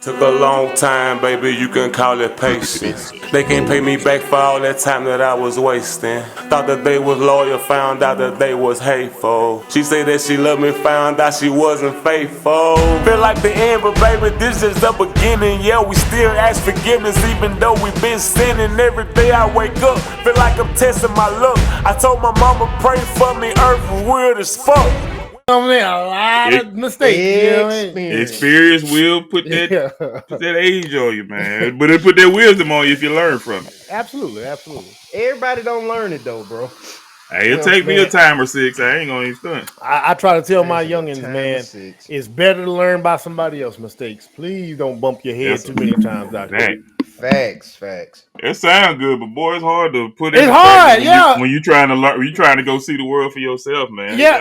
Took a long time, baby, you can call it patience. They can't pay me back for all that time that I was wasting. Thought that they was loyal, found out that they was hateful. She said that she loved me, found out she wasn't faithful. Feel like the end, but baby, this is the beginning. Yeah, we still ask forgiveness, even though we been sinning. Every day I wake up, feel like I'm testing my luck. I told my mama, pray for me, earth was weird as fuck. A lot of mistakes. Experience will put that age on you, man. But it put that wisdom on you if you learn from it. Absolutely. Everybody don't learn it though, bro. Hey, it'll take me a time or six. I ain't gonna even stunt. I try to tell my youngins, man, it's better to learn by somebody else's mistakes. Please don't bump your head too many times out there. Facts. It sounds good, but boy, it's hard to put in. It's hard, when you trying to learn, when you trying to go see the world for yourself, man. Yeah,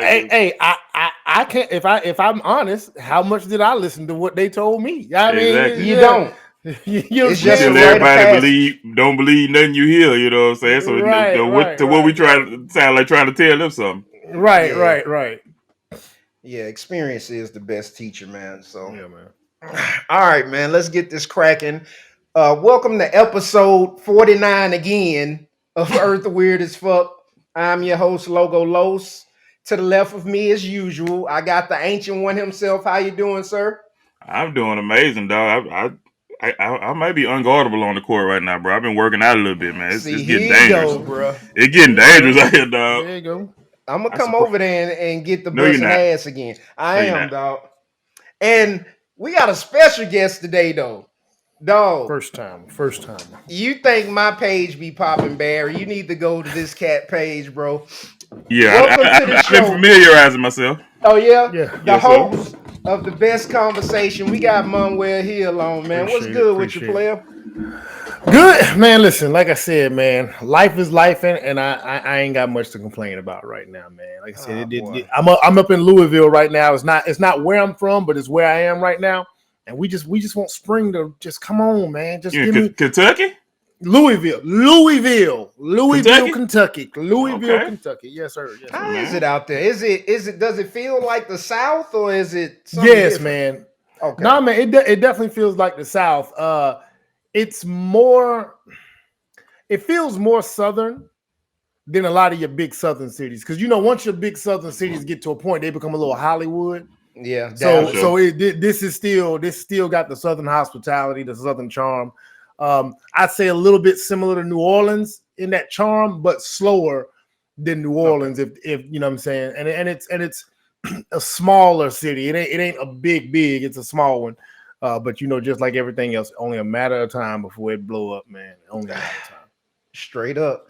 I can't. If I'm honest, how much did I listen to what they told me? I mean, exactly. You don't. It's just everybody don't believe nothing you hear. You know what I'm saying? So what we try to sound like trying to tell them something. Right. Yeah, experience is the best teacher, man. So yeah, man. All right, man. Let's get this cracking. Welcome to episode 49 again of Earth Weird as Fuck. I'm your host, Logo Los. To the left of me, as usual, I got the ancient one himself. How you doing, sir? I'm doing amazing, dog. I might be unguardable on the court right now, bro. I've been working out a little bit, man. It's getting dangerous. Bro. It's getting dangerous out here, dog. There you go. I'm gonna come over there and get the busting ass again. I am, dog. And we got a special guest today, though. Dog. First time. You think my page be popping, Barry? You need to go to this cat page, bro. Yeah, I've been familiarizing myself. Oh, yeah? The host of the best conversation. We got Monwell Hill on, man. What's good with you, player? Good, man. Listen, like I said, man, life is life, and I ain't got much to complain about right now, man. Like I said, I'm up in Louisville right now. It's not where I'm from, but it's where I am right now. And we just want spring to just come on, man. Just give me Kentucky, Louisville, Kentucky. Kentucky. Yes, sir. Yes, How is it out there? Is it? Does it feel like the South, or is it? Yes, different? man. Okay. No, man. It definitely feels like the South. It's more. It feels more southern than a lot of your big southern cities, because once your big southern cities get to a point, they become a little Hollywood. Yeah. This still got the southern hospitality, the southern charm. I'd say a little bit similar to New Orleans in that charm, but slower than New Orleans. If you know what I'm saying, and it's a smaller city. It ain't a big. It's a small one. But just like everything else, only a matter of time before it blow up, man. Only a matter of time. Straight up.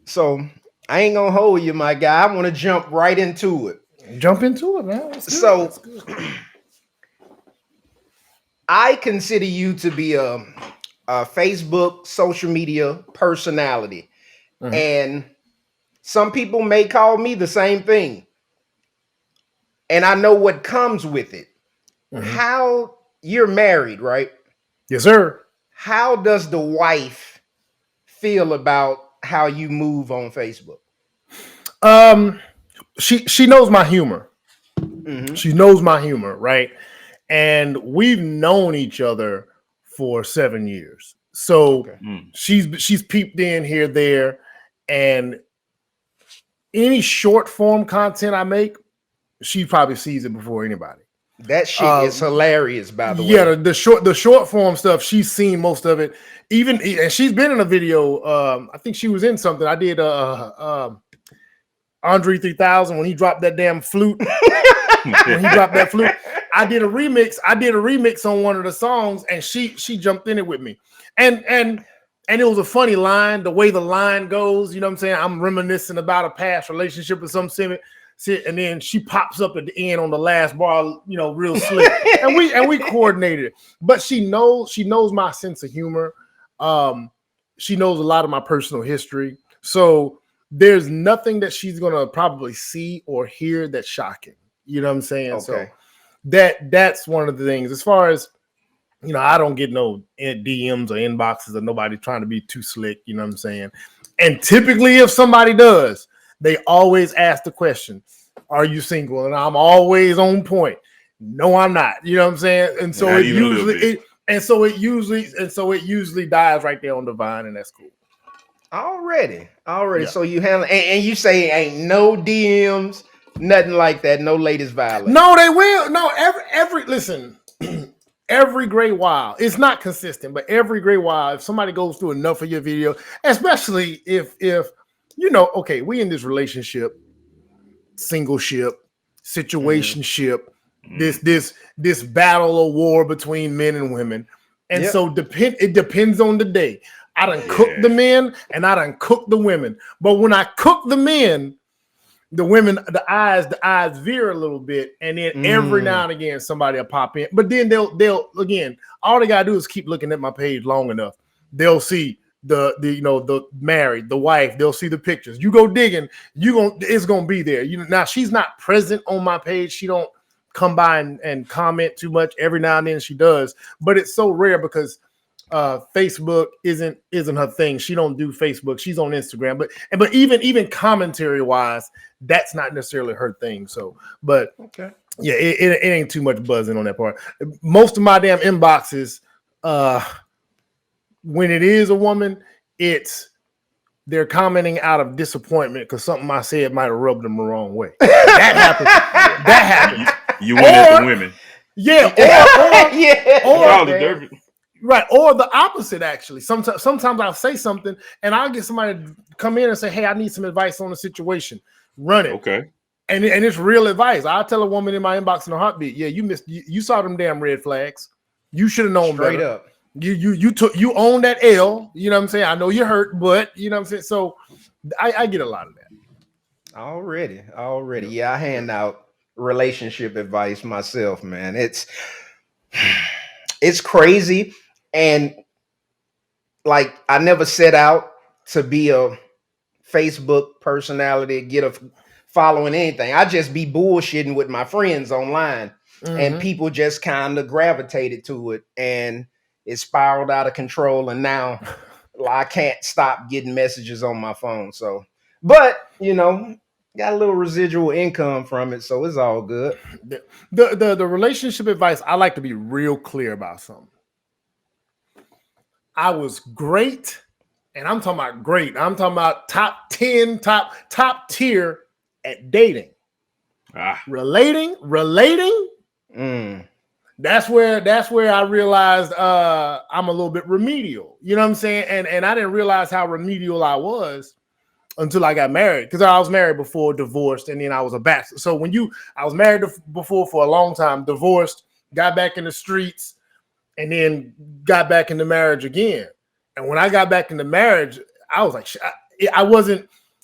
So I ain't gonna hold you, my guy. I want to jump right into it. Jump into it, man. So I consider you to be a Facebook social media personality. Mm-hmm. And some people may call me the same thing. And I know what comes with it. Mm-hmm. How you're married, right? Yes, sir. How does the wife feel about how you move on Facebook? She knows my humor. Mm-hmm. She knows my humor, right? And we've known each other for 7 years. So she's peeped in here, there, and any short form content I make, she probably sees it before anybody. That shit is hilarious, by the way. Yeah, the short form stuff, she's seen most of it. And she's been in a video. I think she was in something. I did Andre 3000 when he dropped that damn flute. I did a remix on one of the songs, and she jumped in it with me. And it was a funny line, the way the line goes, you know what I'm saying? I'm reminiscing about a past relationship or some similar. And then she pops up at the end on the last bar, real slick. and we coordinated. But she knows my sense of humor. She knows a lot of my personal history. So there's nothing that she's gonna probably see or hear that's shocking. You know what I'm saying? Okay. So that's one of the things. As far as I don't get no DMs or inboxes of nobody trying to be too slick. You know what I'm saying? And typically, if somebody does, they always ask the question, "Are you single?" And I'm always on point. No, I'm not. You know what I'm saying? And so Not it even a little bit. usually dies right there on the vine, and that's cool. Already. Yeah. So you handle and you say ain't no DMs, nothing like that, no latest violation. No, they will. No, every listen, every great while, it's not consistent, but every great while, if somebody goes through enough of your video, especially if you know, okay, we in this relationship, singleship, situationship, this battle or war between men and women. And so it depends on the day. I done cooked the men and I done cooked the women. But when I cook the men, the women, the eyes veer a little bit, and then every now and again somebody will pop in. But then they'll again, all they gotta do is keep looking at my page long enough. They'll see the you know, the married, the wife, they'll see the pictures. You go digging, it's gonna be there. You know, now she's not present on my page. She don't come by and comment too much. Every now and then she does, but it's so rare because Facebook isn't her thing. She don't do Facebook. She's on Instagram. But even commentary wise, that's not necessarily her thing. So, but okay, yeah, it ain't too much buzzing on that part. Most of my damn inboxes, when it is a woman, they're commenting out of disappointment because something I said might have rubbed them the wrong way. That happens. That happens. You win at the women. Yeah. Right, or the opposite. Actually, sometimes I'll say something and I'll get somebody to come in and say, "Hey, I need some advice on the situation." Run it, okay, and it's real advice. I'll tell a woman in my inbox in a heartbeat. Yeah, you saw them damn red flags. You should have known straight better. Up. You own that L. You know what I'm saying? I know you're hurt, but you know what I'm saying. So I get a lot of that. Already. Yeah, I hand out relationship advice myself, man. It's crazy. And like, I never set out to be a Facebook personality, get a following anything. I just be bullshitting with my friends online, and people just kind of gravitated to it, and it spiraled out of control. And now I can't stop getting messages on my phone. So, but you know, got a little residual income from it, so it's all good. The relationship advice, I like to be real clear about something. I was great, and I'm talking about great. I'm talking about top 10, top tier at dating. Relating. That's where I realized I'm a little bit remedial. You know what I'm saying? And I didn't realize how remedial I was until I got married, because I was married before, divorced, and then I was a bachelor. So I was married before for a long time, divorced, got back in the streets, and then got back into marriage again. And when I got back into marriage, I was like,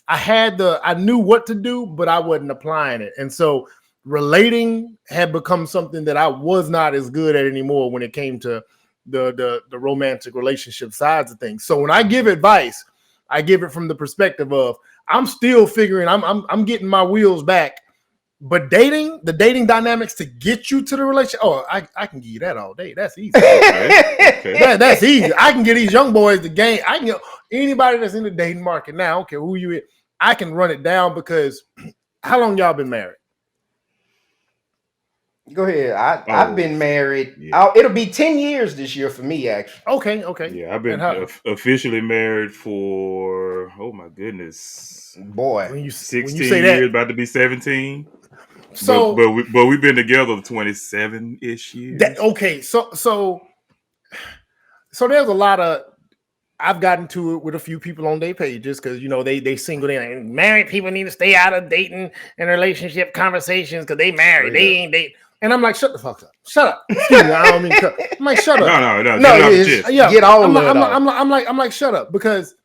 I knew what to do, but I wasn't applying it. And so relating had become something that I was not as good at anymore when it came to the romantic relationship sides of things. So when I give advice, I give it from the perspective of I'm still figuring, I'm getting my wheels back. But the dating dynamics to get you to the relationship, I can give you that all day. That's easy. Okay. That's easy. I can get these young boys the game. I can get anybody that's in the dating market now. I don't care who you is. I can run it down, because how long y'all been married? Go ahead. I've been married. Yeah. It'll be 10 years this year for me, actually. Okay. Yeah, I've been officially married for, oh my goodness, boy, 16 years, about to be 17. So, but we've been together 27-ish years. So there's a lot of, I've gotten to it with a few people on their pages, because you know they single in, and married people need to stay out of dating and relationship conversations because they married, they ain't dating. And I'm like, shut the fuck up. Shut up. Excuse me, I don't mean cut. I'm like, shut up. No. Get all of it. I'm like, shut up, because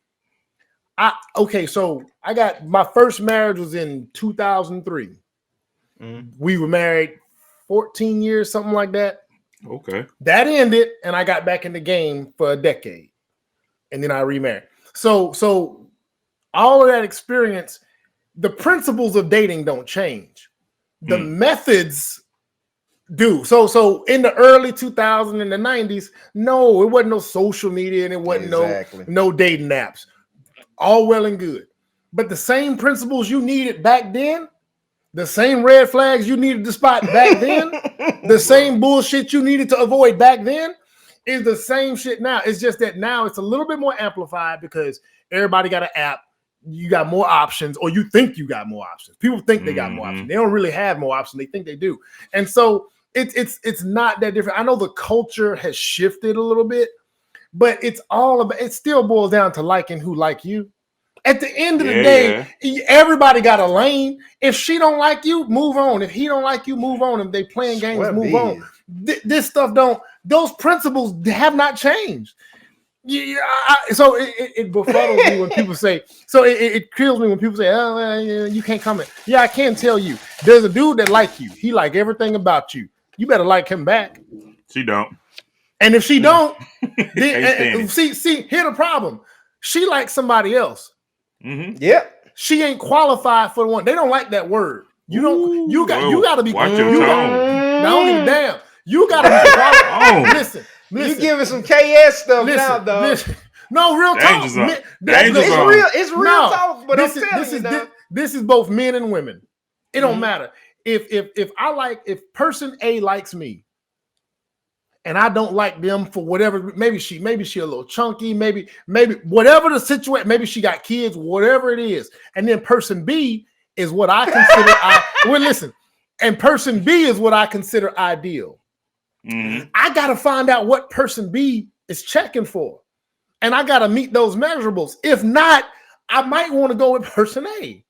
so I got, my first marriage was in 2003. We were married 14 years, something like that. Okay. That ended, and I got back in the game for a decade, and then I remarried. So all of that experience, the principles of dating don't change. The methods do. So in the early 2000s and the 90s, no, it wasn't no social media, and it wasn't no dating apps. All well and good. But the same principles you needed back then, The same red flags you needed to spot back then, the same bullshit you needed to avoid back then is the same shit now. It's just that now it's a little bit more amplified because everybody got an app. You got more options, or you think you got more options. People think they got more options. They don't really have more options. They think they do. And so it's not that different. I know the culture has shifted a little bit, but it still boils down to liking who like you. At the end of the day, everybody got a lane. If she don't like you, move on. If he don't like you, move on. If they playing games, move on. This stuff those principles have not changed. Yeah, so it befuddles me when people say, so it kills me when people say, oh, well, you can't comment. Yeah, I can tell you. There's a dude that like you. He like everything about you. You better like him back. She don't. And if she don't, then, see, here's the problem. She likes somebody else. Mm-hmm. Yeah, she ain't qualified for the one. They don't like that word. You don't. You got to be. Watch your tone. I don't give a damn. You got to be qualified. Listen. You giving some KS stuff now, though. No, real talk. It's real talk. But this is both men and women. It don't matter. If person A likes me, and I don't like them for whatever, maybe she a little chunky, maybe whatever the situation, maybe she got kids, whatever it is. And then person B is what I consider and person B is what I consider ideal. Mm-hmm. I got to find out what person B is checking for. And I got to meet those measurables. If not, I might want to go with person A.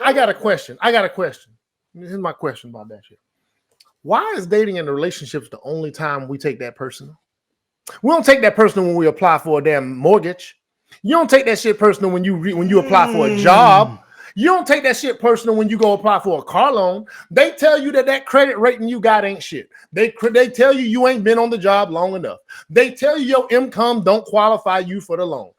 I got a question. This is my question about that shit. Why is dating and relationships the only time we take that personal? We don't take that personal when we apply for a damn mortgage. You don't take that shit personal when you apply for a job. You don't take that shit personal when you go apply for a car loan. They tell you that credit rating you got ain't shit. They tell you ain't been on the job long enough. They tell you your income don't qualify you for the loan.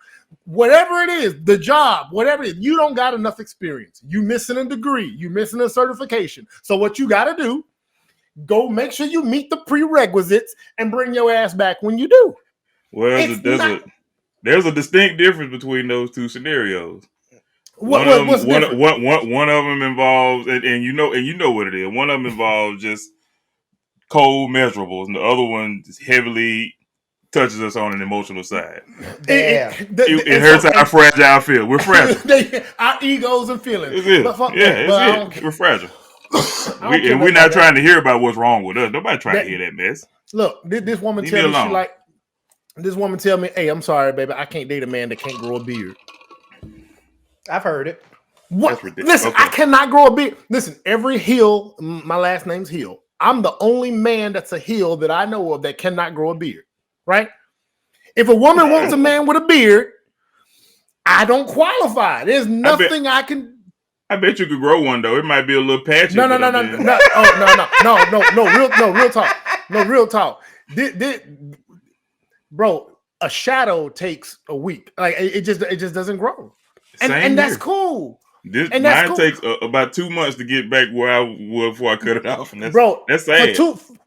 Whatever it is, the job, whatever it is, you don't got enough experience. You missing a degree. You missing a certification. So what you got to do, go make sure you meet the prerequisites and bring your ass back when you do. Well, there's a distinct difference between those two scenarios. One of them involves, and you know what it is. One of them involves just cold measurables, and the other one just heavily touches us on an emotional side. It hurts how fragile I feel. We're fragile. Our egos and feelings. We're fragile. We're not trying to hear about what's wrong with us. Nobody trying to hear that mess. Look, this woman tell me this woman tell me, hey, I'm sorry, baby, I can't date a man that can't grow a beard. I've heard it. What? Listen, okay. I cannot grow a beard. Listen, every Hill, my last name's Hill. I'm the only man that's a Hill that I know of that cannot grow a beard. Right? If a woman wants a man with a beard, I don't qualify. There's nothing I can. I bet you could grow one though. It might be a little patchy. No. Real talk. Bro, a shadow takes a week. Like it just doesn't grow. And that's cool. Mine takes about 2 months to get back where I was before I cut it off. And that's sad.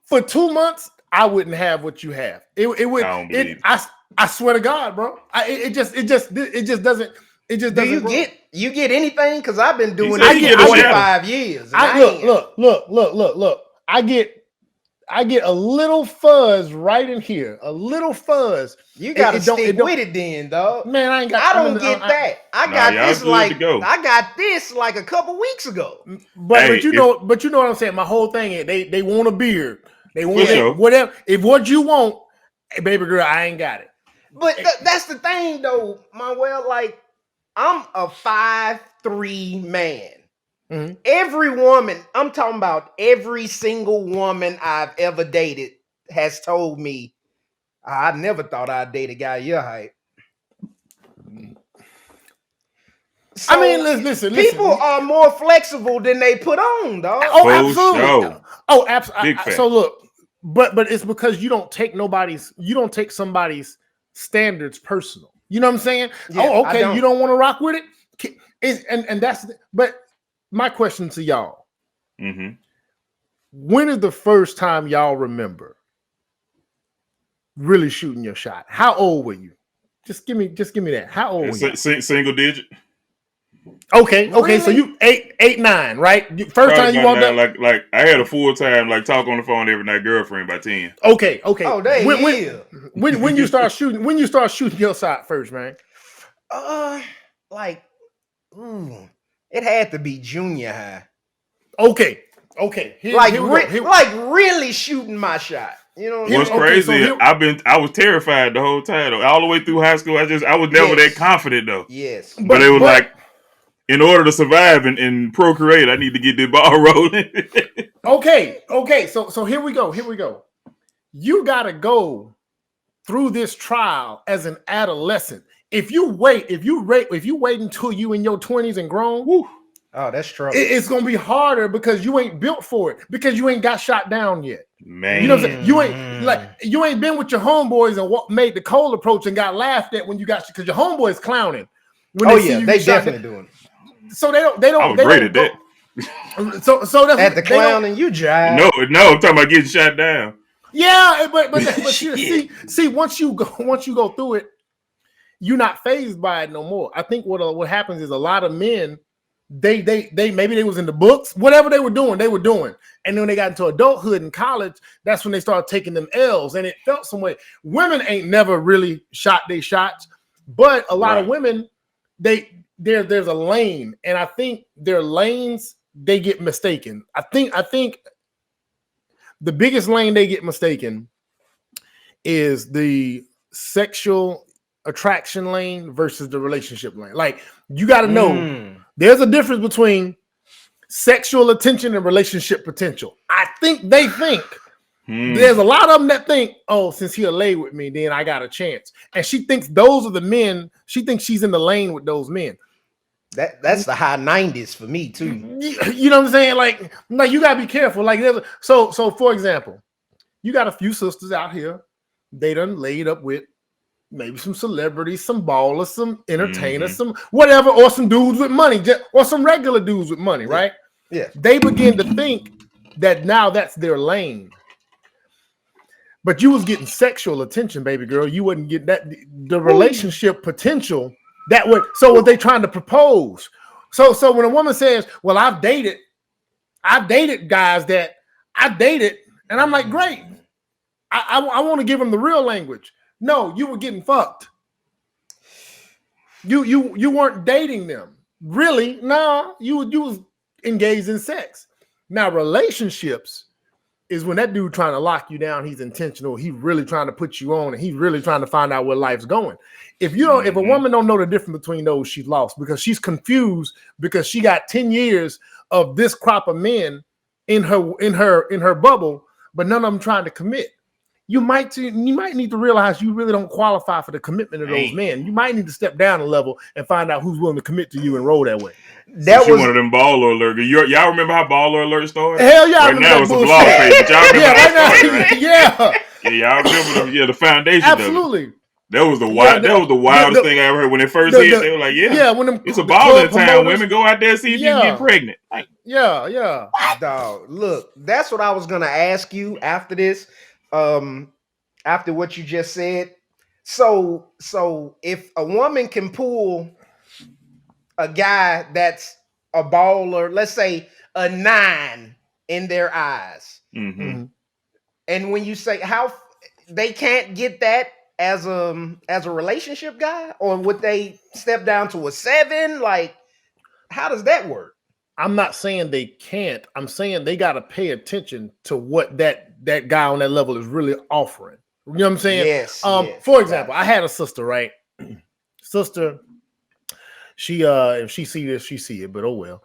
For 2 months, I wouldn't have what you have. It would. I swear to God, bro. It just doesn't. It just doesn't. Do you get anything? Because I've been doing it for 25 years. Look. I get a little fuzz right in here. A little fuzz. You gotta stick with it then, dog. Man, I don't get that. I got this like a couple weeks ago. But you know what I'm saying. My whole thing is they want a beard. They want whatever. If what you want, hey, baby girl, I ain't got it. But that's the thing, though, Monwell. Like, I'm a 5'3" man. Mm-hmm. Every woman, I'm talking about every single woman I've ever dated has told me, I never thought I'd date a guy your height. So, I mean, listen. People are more flexible than they put on, dog. Oh, absolutely. Sure. Oh, absolutely. So look, but it's because you don't take somebody's standards personal. You know what I'm saying? Yeah, oh, okay. You don't want to rock with it, and that's. But my question to y'all: When is the first time y'all remember really shooting your shot? How old were you? Just give me that. How old were you? Single digit. Okay. Really? So you 8, 9, right? First Probably time you about walked nine, up. like I had a full time talk on the phone every night girlfriend by 10. Okay. Oh, they When you start shooting, your shot first, man. Like, it had to be junior high. Okay. Here we go. Like really shooting my shot. You know what I'm What's saying? crazy? So I was terrified the whole time though. All the way through high school, I was never that confident though. Yes. But it was like, in order to survive and procreate, I need to get the ball rolling. Okay. So here we go. You gotta go through this trial as an adolescent. If you wait until you in your 20s and grown, oh, that's trouble. It's gonna be harder because you ain't built for it, because you ain't got shot down yet. Man, you know what I'm saying? You ain't been with your homeboys and made the cold approach and got laughed at when you got, because your homeboys clowning. When they definitely doing it. So they don't. I was great at that. So that's at the clowning you jive. No, I'm talking about getting shot down. Yeah, but see, once you go through it, you're not fazed by it no more. I think what happens is a lot of men, they maybe they was in the books, whatever they were doing, and then when they got into adulthood and college, that's when they started taking them L's, and it felt some way. Women ain't never really shot their shots, but a lot of women, there's a lane, and I think their lanes, they get mistaken. I think the biggest lane they get mistaken is the sexual attraction lane versus the relationship lane. Like, you got to know there's a difference between sexual attention and relationship potential. I think they think there's a lot of them that think, oh, since he'll lay with me, then I got a chance. And she thinks those are the men. She thinks she's in the lane with those men. That's the high 90s for me too. You know what I'm saying? Like you gotta be careful. Like, so for example, you got a few sisters out here, they done laid up with maybe some celebrities, some ballers, some entertainers, some whatever, or some dudes with money, or some regular dudes with money, right? Yeah. They begin to think that now that's their lane. But you was getting sexual attention, baby girl. You wouldn't get that, the relationship potential. That would, so what they trying to propose. So when a woman says, well, I've dated guys that I dated, and I'm like, great. I want to give them the real language. No, you were getting fucked. You weren't dating them. Really? No, you was engaged in sex. Now, relationships is when that dude trying to lock you down, he's intentional. He's really trying to put you on, and he's really trying to find out where life's going. If a woman don't know the difference between those, she's lost, because she's confused, because she got 10 years of this crop of men in her bubble, but none of them trying to commit. You might need to realize you really don't qualify for the commitment of those men. You might need to step down a level and find out who's willing to commit to you and roll that way. That was one of them baller alerts. Y'all remember how baller alert started? Hell yeah! Right now it's a blog page, but y'all remember right? Yeah, y'all remember them? Yeah, the foundation. Absolutely. That was the wildest thing I ever heard. When it first hit, they were like, when it's a baller time. Women go out there and see if you can get pregnant. Like, yeah. Dog, look, that's what I was gonna ask you after this. After what you just said. So if a woman can pull a guy that's a baller, let's say a 9 in their eyes, and when you say how they can't get that as a relationship guy, or would they step down to a 7? Like, how does that work? I'm not saying they can't. I'm saying they got to pay attention to what that guy on that level is really offering. You know what I'm saying? Yes. For example, I had a sister, right? Sister, she if she see this, she see it, but oh well.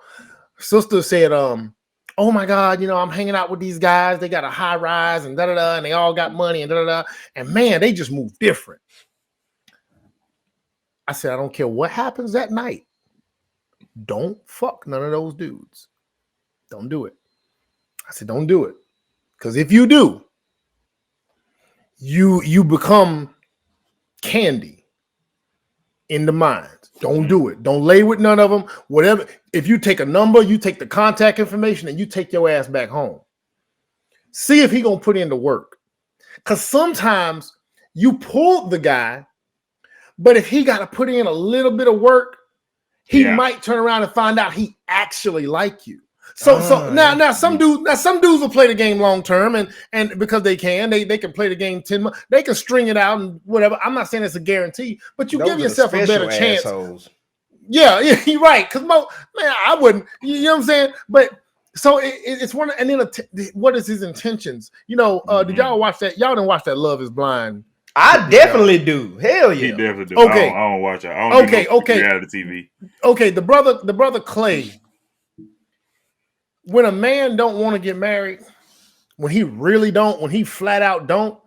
Sister said, oh my God, I'm hanging out with these guys. They got a high rise and and they all got money and and man, they just move different. I said, I don't care what happens that night. Don't fuck none of those dudes. Don't do it. I said, don't do it. Because if you do, you become candy in the mind. Don't do it. Don't lay with none of them. Whatever. If you take a number, you take the contact information, and you take your ass back home. See if he gonna put in the work. Because sometimes you pulled the guy, but if he got to put in a little bit of work, he might turn around and find out he actually like you. So now some dudes will play the game long term and because they can play the game 10 months. They can string it out and whatever. I'm not saying it's a guarantee, but you give yourself a better chance. Assholes. Yeah, you're right. Because I wouldn't. You know what I'm saying? But so it's one. And then what is his intentions? Did y'all watch that? Y'all didn't watch that Love Is Blind? I definitely do. Hell yeah. He definitely do. Okay. I don't watch it. I don't do reality TV. Okay, the brother Clay. When a man don't want to get married, when he really don't, when he flat out don't,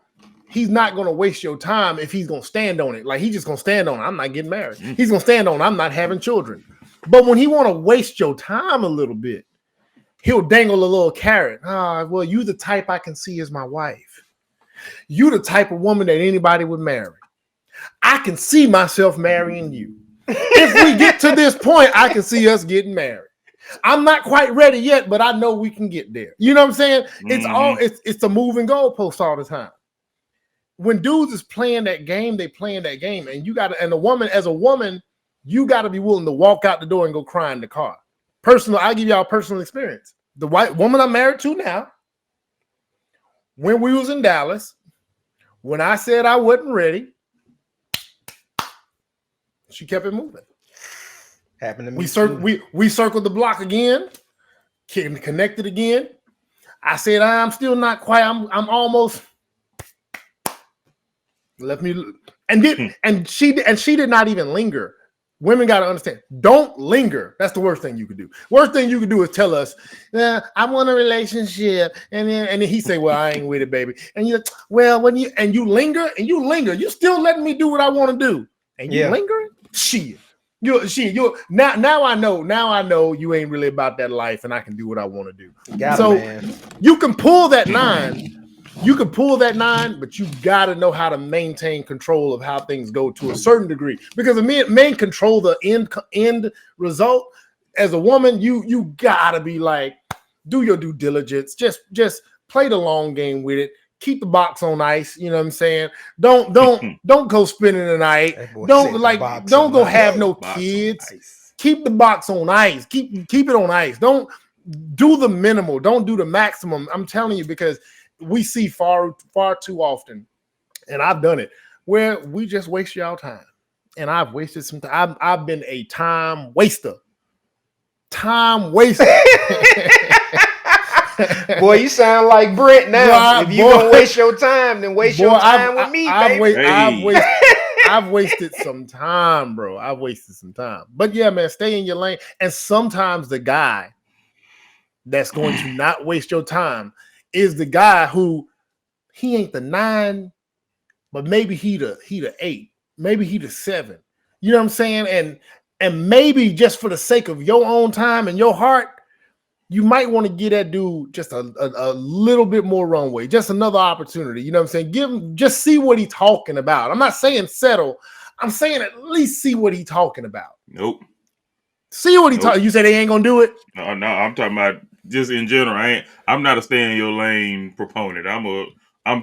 he's not going to waste your time if he's going to stand on it. Like, he's just going to stand on it. I'm not getting married. He's going to stand on it. I'm not having children. But when he want to waste your time a little bit, he'll dangle a little carrot. Well, you the type I can see as my wife. You the type of woman that anybody would marry. I can see myself marrying you. If we get to this point, I can see us getting married. I'm not quite ready yet, but I know we can get there. You know what I'm saying? It's a moving goalpost all the time. When dudes is playing that game, they playing that game, and as a woman, you got to be willing to walk out the door and go cry in the car. I'll give y'all a personal experience. The white woman I'm married to now, when we was in Dallas, when I said I wasn't ready, she kept it moving. Happened to me. We circled the block again, connected again. I said I'm still not quite. I'm almost. Left me and she did not even linger. Women got to understand. Don't linger. That's the worst thing you could do. Worst thing you could do is tell us, I want a relationship, and then he say, well, I ain't with it, baby. And you, well, when you linger, you still letting me do what I want to do, and you lingering. Shit. Now I know you ain't really about that life, and I can do what I want to do. You can pull that 9. You can pull that 9, but you got to know how to maintain control of how things go to a certain degree. Because the men control the end result. As a woman, you got to be like, do your due diligence. Just play the long game with it. Keep the box on ice. You know what I'm saying? Don't go spending the night. Don't go have no kids. Keep the box on ice. Keep it on ice. Don't do the minimal. Don't do the maximum. I'm telling you, because we see far too often, and I've done it, where we just waste y'all time. And I've wasted some time. I've been a time waster. Boy, you sound like Brent now. If you gonna waste your time, then waste your time with me, baby. I've wasted some time, bro. I've wasted some time. But yeah, man, stay in your lane. And sometimes the guy that's going to not waste your time is the guy who he ain't the 9, but maybe he the 8, maybe he the 7. You know what I'm saying? And maybe just for the sake of your own time and your heart, you might want to give that dude just a little bit more runway, just another opportunity. You know what I'm saying? Just see what he's talking about. I'm not saying settle. I'm saying at least see what he's talking about. Nope. See what he talking. You say they ain't gonna do it? No, I'm talking about just in general. I'm not a stay in your lane proponent. I'm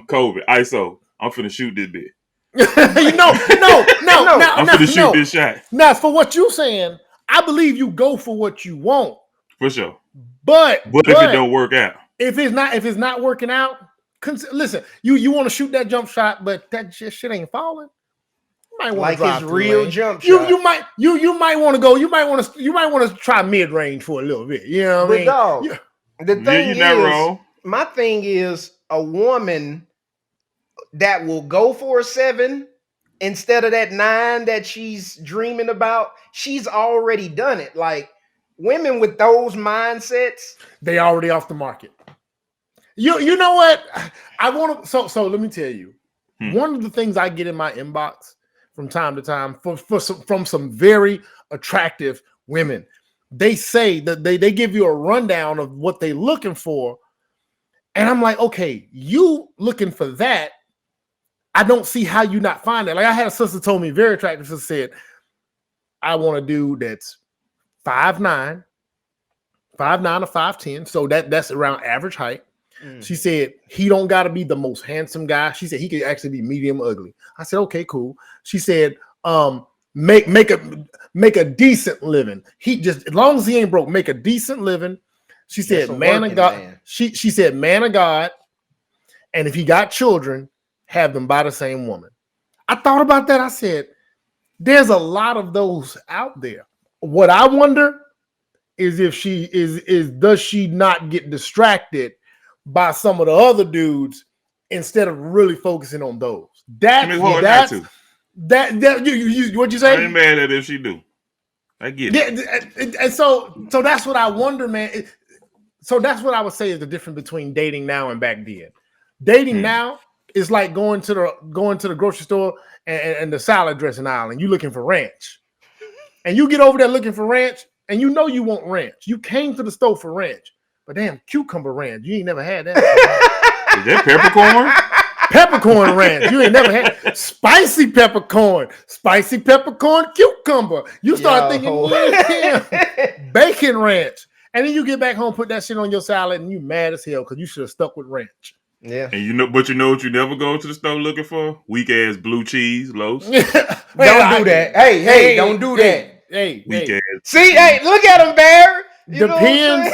COVID. ISO. I'm finna shoot this bit. No. I'm finna shoot this shot. Now, for what you saying, I believe you go for what you want. For sure. But if it don't work out, if it's not working out, listen. You want to shoot that jump shot, but that shit ain't falling. You might want like his real jump shot. You might want to go. You might want to try mid range for a little bit. You know what I mean? Dog, the thing you're not wrong. My thing is a woman that will go for a 7 instead of that 9 that she's dreaming about. She's already done it. Like, women with those mindsets, they already off the market. You know what? I want to. So let me tell you, one of the things I get in my inbox from time to time from some very attractive women, they say that they give you a rundown of what they're looking for, and I'm like, okay, you looking for that? I don't see how you not find that. Like, I had a sister told me, very attractive sister, said, I want a dude that's 5'9" or 5'10", so that's around average height. She said he don't got to be the most handsome guy. She said he could actually be medium ugly. I said, okay, cool. She said make a decent living. He just, as long as he ain't broke, make a decent living. She said, man of God. Man. She said, man of God. And if he got children, have them by the same woman. I thought about that. I said, there's a lot of those out there. What I wonder is if she does she not get distracted by some of the other dudes instead of really focusing on those? That what'd you say? I ain't mad at it if she do. I get it. And so that's what I wonder, man. So that's what I would say is the difference between dating now and back then. Dating now is like going to the grocery store and the salad dressing aisle, and you looking for ranch. And you get over there looking for ranch, and you know you want ranch. You came to the store for ranch, but damn, cucumber ranch, you ain't never had that. Is that peppercorn? Peppercorn ranch, you ain't never had. Spicy peppercorn cucumber. You start thinking, bacon ranch. And then you get back home, put that shit on your salad, and you mad as hell because you should have stuck with ranch. Yeah. And you know what you never go to the store looking for? Weak ass blue cheese loaves. Don't do that. Hey, don't do that. Weak ass. See, hey, look at him, Bear. Depends.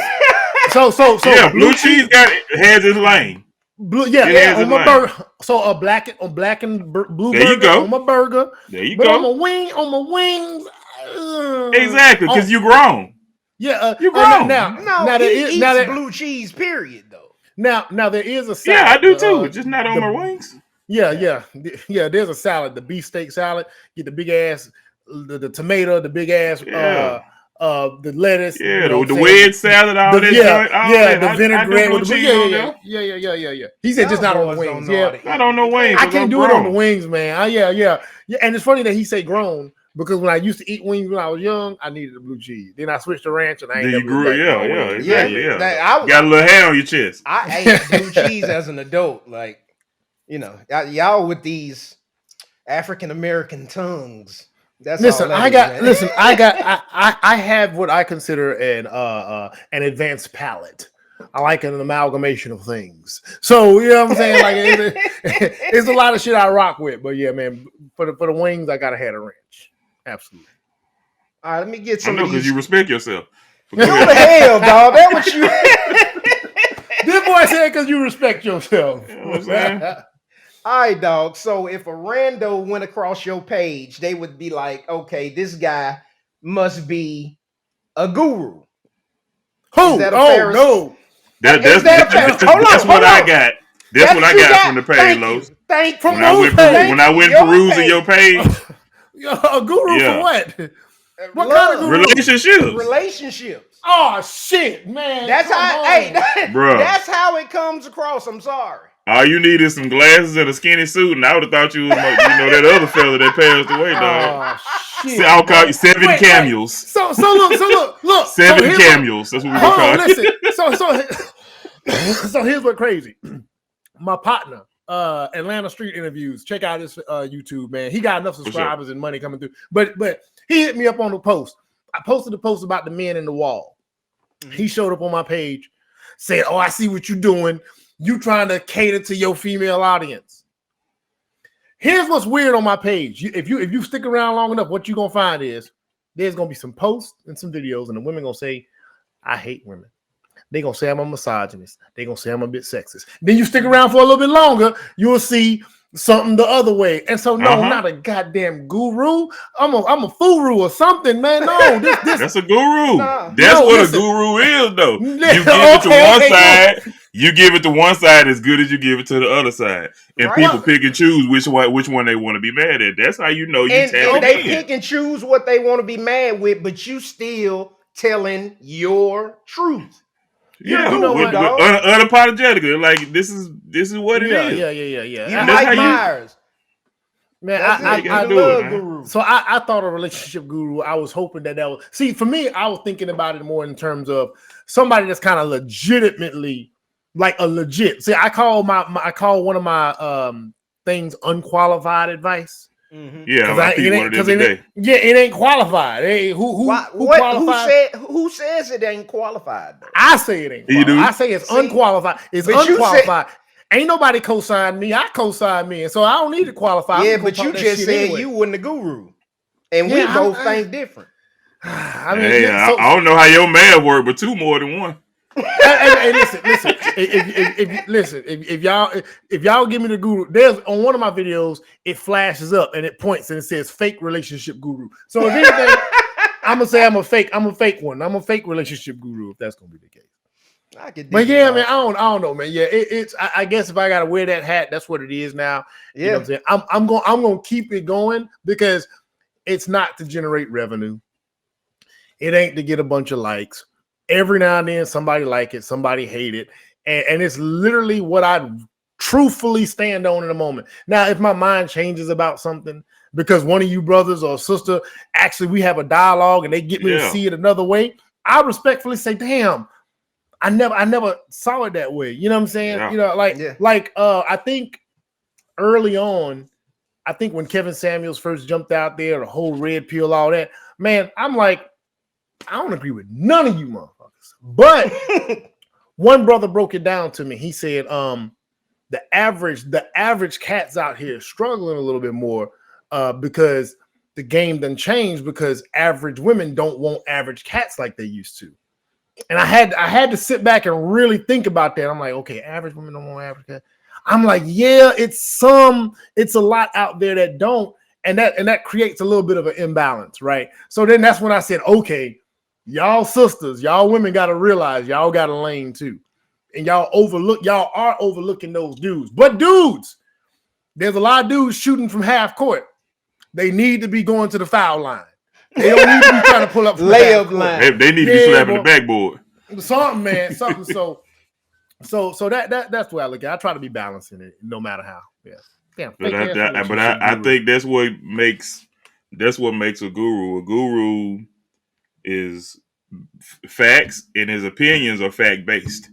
So yeah, blue cheese has its lane. On my burger. So a black and blue burger on my burger. There you go. On my wings. Exactly, because you grown. Yeah, you grown. Now he eats blue cheese. Period, though. Now there is a salad. Yeah, I do too. Just not on my wings. Yeah. There's a salad, the beefsteak salad. Get the big ass, the tomato, the big ass, the lettuce. Yeah, the wedge salad, all that. The vinaigrette with the yeah. He said just not on the wings. Not on the wings. I can't do it on the wings, man. Yeah. And it's funny that he say grown. Because when I used to eat wings when I was young, I needed the blue cheese. Then I switched to ranch, and I ain't never grew. Exactly. Got a little hair on your chest. I ate blue cheese as an adult, like y'all with these African American tongues. That's listen. All I have what I consider an advanced palate. I like an amalgamation of things. So you know what I'm saying? Like it's a lot of shit I rock with. But yeah, man, for the wings, I gotta have a ranch. Absolutely. All right, let me get some. I know because you respect yourself. What the hell, dog? That what you? This boy said because you respect yourself. You know what I'm saying? All right, dog. So if a rando went across your page, they would be like, "Okay, this guy must be a guru." Who? No. That's what I got. That's what I got from the page, Los. When I went perusing your page. A guru for what? What kind of guru? Relationships. Oh shit, man. That's how. Bro. That's how it comes across. I'm sorry. All you need is some glasses and a skinny suit, and I would have thought you was that other fella that passed away, dog. Oh shit. I'll call you 7 cameos. So look. 7 cameos. That's what we gonna call it. Listen. So here's what's crazy. My partner, Atlanta Street Interviews. Check out his YouTube, man. He got enough subscribers and money coming through. But he hit me up on the post. I posted the post about the men in the wall. He showed up on my page, said, "Oh, I see what you're doing. You trying to cater to your female audience." Here's what's weird on my page. If you stick around long enough, what you're gonna find is there's gonna be some posts and some videos, and the women gonna say, "I hate women." They gonna say I'm a misogynist. They gonna say I'm a bit sexist. Then you stick around for a little bit longer, you'll see something the other way. And so no, I'm not a goddamn guru. I'm a furu or something, man. No, this that's a guru. That's what a guru is, though. You give it to one side. You give it to one side as good as you give it to the other side, and people pick and choose which one they want to be mad at. That's how you know you tap in. They pick and choose what they want to be mad with, but you still telling your truth. Yeah, unapologetically, like this is what it is. Yeah. You Mike Myers. Man, I love guru. So I thought a relationship guru. I was hoping that was. See, for me, I was thinking about it more in terms of somebody that's kind of legitimately like a legit. See, I call one of my things unqualified advice. Mm-hmm. Yeah, it ain't qualified. Hey, who qualified? Who says it ain't qualified? Though? I say it ain't qualified. I say it's unqualified. It's unqualified. Ain't nobody co-signed me. I co-signed me, and so I don't need to qualify. Yeah, but you just said you wasn't the guru. And we both think different. I mean, hey, I don't know how your math work, but 2 more than 1. Hey, listen. If y'all give me the guru, there's on one of my videos, it flashes up and it points and it says fake relationship guru. So if anything, I'm gonna say I'm a fake one. I'm a fake relationship guru if that's gonna be the case. But yeah, man, I don't know, man. Yeah, it's I guess if I gotta wear that hat, that's what it is now. Yeah, you know what I'm saying? I'm gonna keep it going because it's not to generate revenue. It ain't to get a bunch of likes. Every now and then somebody like it, somebody hate it. And it's literally what I truthfully stand on in a moment. Now, if my mind changes about something because one of you brothers or sister, actually we have a dialogue and they get me to see it another way, I respectfully say, damn, I never saw it that way. You know what I'm saying? Yeah. You know, I think early on, I think when Kevin Samuels first jumped out there, the whole red pill, all that, man, I'm like, I don't agree with none of you motherfuckers. But one brother broke it down to me. He said, the average cats out here struggling a little bit more because the game done changed because average women don't want average cats like they used to. And I had to sit back and really think about that. I'm like, okay, average women don't want average cats. I'm like, yeah, it's a lot out there that don't, and that creates a little bit of an imbalance, right? So then that's when I said, okay, y'all sisters, y'all women got to realize y'all got a lane too. And y'all are overlooking those dudes. But dudes, there's a lot of dudes shooting from half court. They need to be going to the foul line. They don't need to be trying to pull up from layup line. They need to be slapping the backboard. Something, man. Something. So that's the way I look at it. I try to be balancing it no matter how. Yeah. Damn, I think that's what makes a guru. A guru is facts, and his opinions are fact based.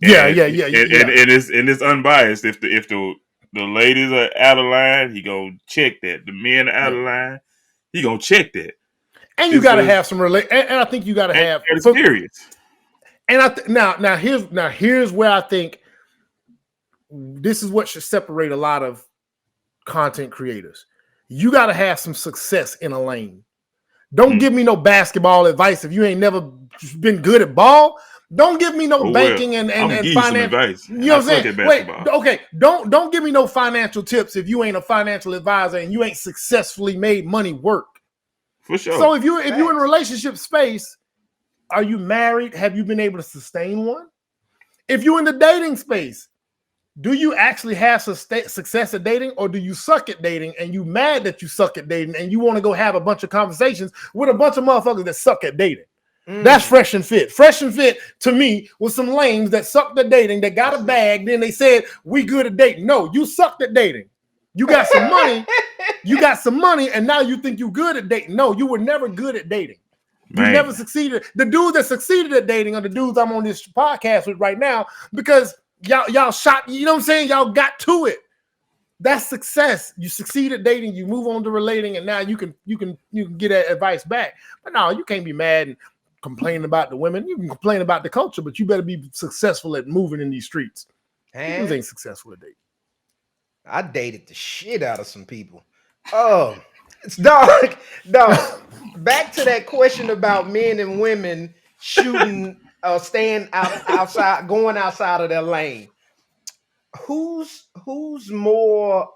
Yeah. And it's unbiased. If the ladies are out of line, he gonna check that. The men are out of line, he gonna check that. And you got to have some and I think you got to have experience. And now here's where I think this is what should separate a lot of content creators. You got to have some success in a lane. Don't give me no basketball advice if you ain't never been good at ball. Don't give me no banking and financial advice. You know what I'm saying? Wait, okay. Don't give me no financial tips if you ain't a financial advisor and you ain't successfully made money work. For sure. So if you're in a relationship space, are you married? Have you been able to sustain one? If you're in the dating space, do you actually have success at dating, or do you suck at dating and you mad that you suck at dating and you want to go have a bunch of conversations with a bunch of motherfuckers that suck at dating? That's fresh and fit. Fresh and fit to me was some lames that sucked at dating, that got a bag, then they said, we good at dating. No, you sucked at dating. You got some money. You got some money, and now you think you good at dating. No, you were never good at dating. You never succeeded. The dudes that succeeded at dating are the dudes I'm on this podcast with right now because y'all shot, you know what I'm saying? Y'all got to it. That's success. You succeed at dating, you move on to relating, and now you can get that advice back. But no, you can't be mad and complain about the women. You can complain about the culture, but you better be successful at moving in these streets. Dudes ain't successful at dating. I dated the shit out of some people. Oh, it's dog. Back to that question about men and women shooting or staying outside, going outside of their lane. Who's more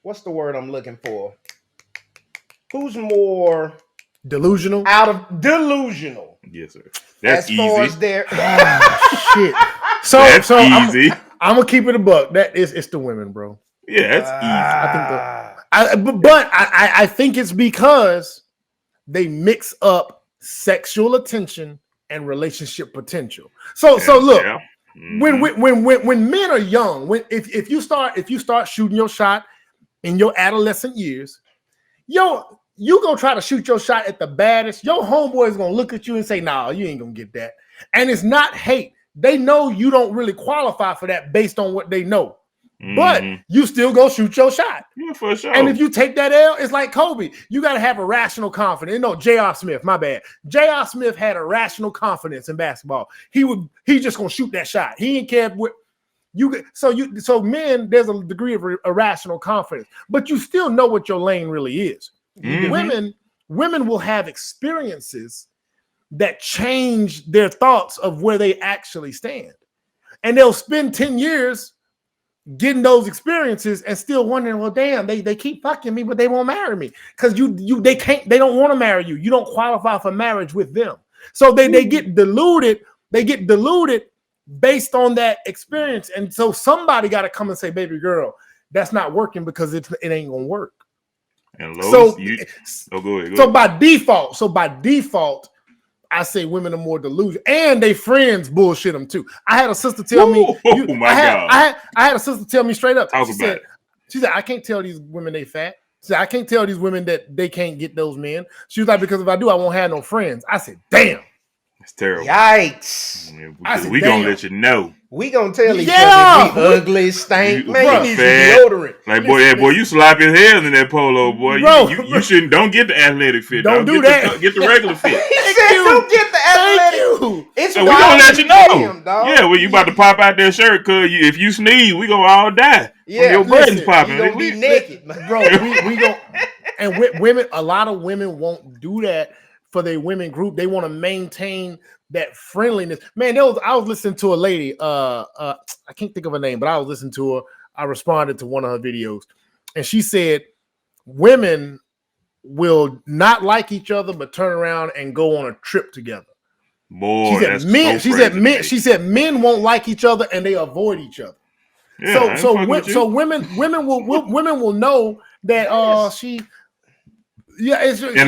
what's the word I'm looking for? Who's more delusional? Delusional. Yes, sir. That's easy. Far as their shit. So easy. I'm gonna keep it a buck. It's the women, bro. Yeah, that's easy. I think it's because they mix up sexual attention and relationship potential. So look, when men are young, if you start shooting your shot in your adolescent years, you gonna try to shoot your shot at the baddest. Your homeboy is gonna look at you and say, "Nah, you ain't gonna get that." And it's not hate. They know you don't really qualify for that based on what they know. But you still go shoot your shot. Yeah, for sure. And if you take that L, it's like Kobe. You got to have a rational confidence. No, J.R. Smith, my bad. J.R. Smith had a rational confidence in basketball. He just gonna shoot that shot. He didn't care what you. So men, there's a degree of irrational confidence, but you still know what your lane really is. women will have experiences that change their thoughts of where they actually stand. And they'll spend 10 years getting those experiences and still wondering, well, damn, they keep fucking me, but they won't marry me. Because they don't want to marry you. You don't qualify for marriage with them. So they get deluded. They get deluded based on that experience. And so somebody got to come and say, baby girl, that's not working because it ain't gonna work. And go ahead. So by default, I say women are more delusional, and they friends bullshit them too. I had a sister tell me, I had a sister tell me straight up. She said, I can't tell these women they fat. She said, I can't tell these women that they can't get those men. She was like, because if I do, I won't have no friends. I said, damn. It's terrible. Yikes. Yeah, we gonna let you know. We gonna tell each other we ugly, stink. Man, you need deodorant. Like, boy, you sloppy as hell in that polo, boy. You shouldn't. Don't get the athletic fit. Don't do that. Get the regular fit. He said, don't get the athletic. It's so we gonna let you know. Him, dog. Yeah, well, you about to pop out that shirt, cause if you sneeze, we gonna all die. Yeah, your buttons popping. You gonna be naked, bro. We go, and women. A lot of women won't do that for their women group. They want to maintain that friendliness. Man, I was listening to a lady. I can't think of her name, but I was listening to her. I responded to one of her videos, and she said women will not like each other, but turn around and go on a trip together. Boy, she said men won't like each other and they avoid each other. Yeah, so women will know that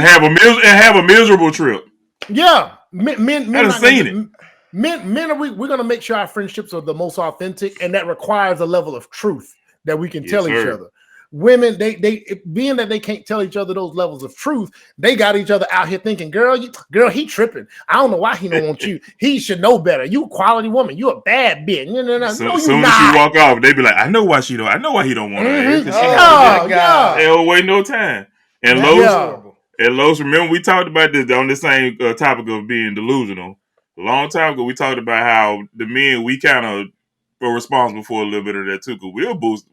have a miserable trip. Yeah, men I've seen it. Men we're gonna make sure our friendships are the most authentic, and that requires a level of truth that we can tell each other. Women, they being that they can't tell each other those levels of truth, they got each other out here thinking, girl, he tripping. I don't know why he don't want you. He should know better. You a quality woman. You a bad bitch. No, soon as she walk off, they be like, I know why he don't want her. They don't wait no time. And Los, remember we talked about this on the same topic of being delusional. A long time ago, we talked about how the men, we kind of were responsible for a little bit of that too, because we'll boost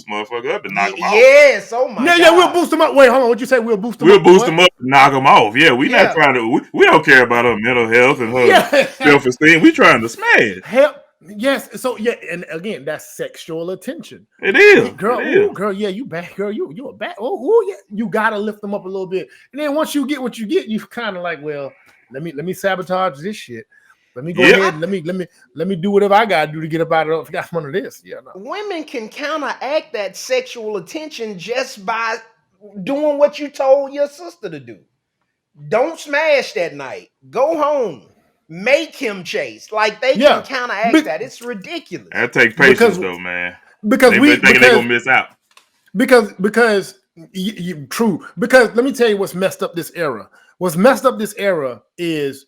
motherfucker up and knock them off. Yes, oh my God. Yeah, we'll boost them up. Wait, hold on. What'd you say? We'll boost them up? We'll boost them up and knock them off. Yeah, we not trying to, we don't care about her mental health and her self-esteem. We trying to smash. Yes, so and again, that's sexual attention. It is. Girl, yeah, you bad. Girl, you a bad. Oh, yeah. You gotta lift them up a little bit. And then once you get what you get, you kind of like, well, let me sabotage this shit. Let me go ahead and let me do whatever I gotta do to get up out of under this. Yeah, no. Women can counteract that sexual attention just by doing what you told your sister to do. Don't smash that night. Go home. Make him chase. Like they can counteract that. It's ridiculous. That takes patience though, man. Because they're gonna miss out. Because true. Because let me tell you what's messed up this era. What's messed up this era is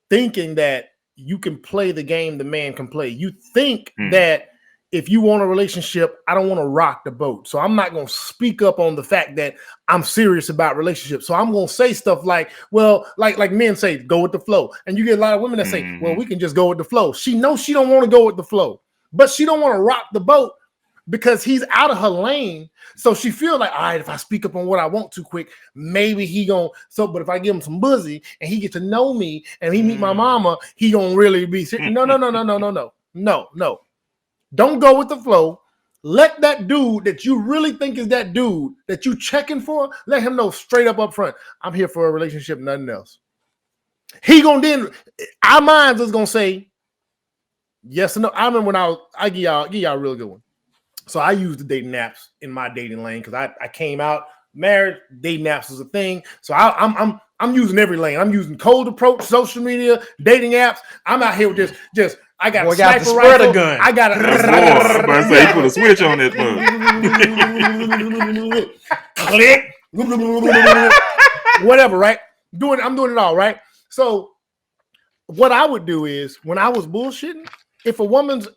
thinking that you can play the game the man can play. You think that if you want a relationship, I don't want to rock the boat. So I'm not going to speak up on the fact that I'm serious about relationships. So I'm going to say stuff like, well, like men say, go with the flow. And you get a lot of women that say, well, we can just go with the flow. She knows she don't want to go with the flow, but she don't want to rock the boat because he's out of her lane. So she feels like, all right, if I speak up on what I want too quick, maybe he gonna. So, but if I give him some buzzy and he get to know me and he meet my mama, he gonna really be sitting. No. Don't go with the flow. Let that dude that you really think is that dude that you checking for, let him know straight up front, I'm here for a relationship, nothing else. He gonna then, our minds is gonna say yes or no. I remember when I give y'all a real good one. So I used the dating apps in my dating lane because I came out married. Dating apps was a thing. So I'm using every lane. I'm using cold approach, social media, dating apps. I'm out here with just I got a sniper rifle. Gun. I got I'm about to say you put a switch on that mug. Click. Whatever, right? I'm doing it all, right? So what I would do is when I was bullshitting, if a woman's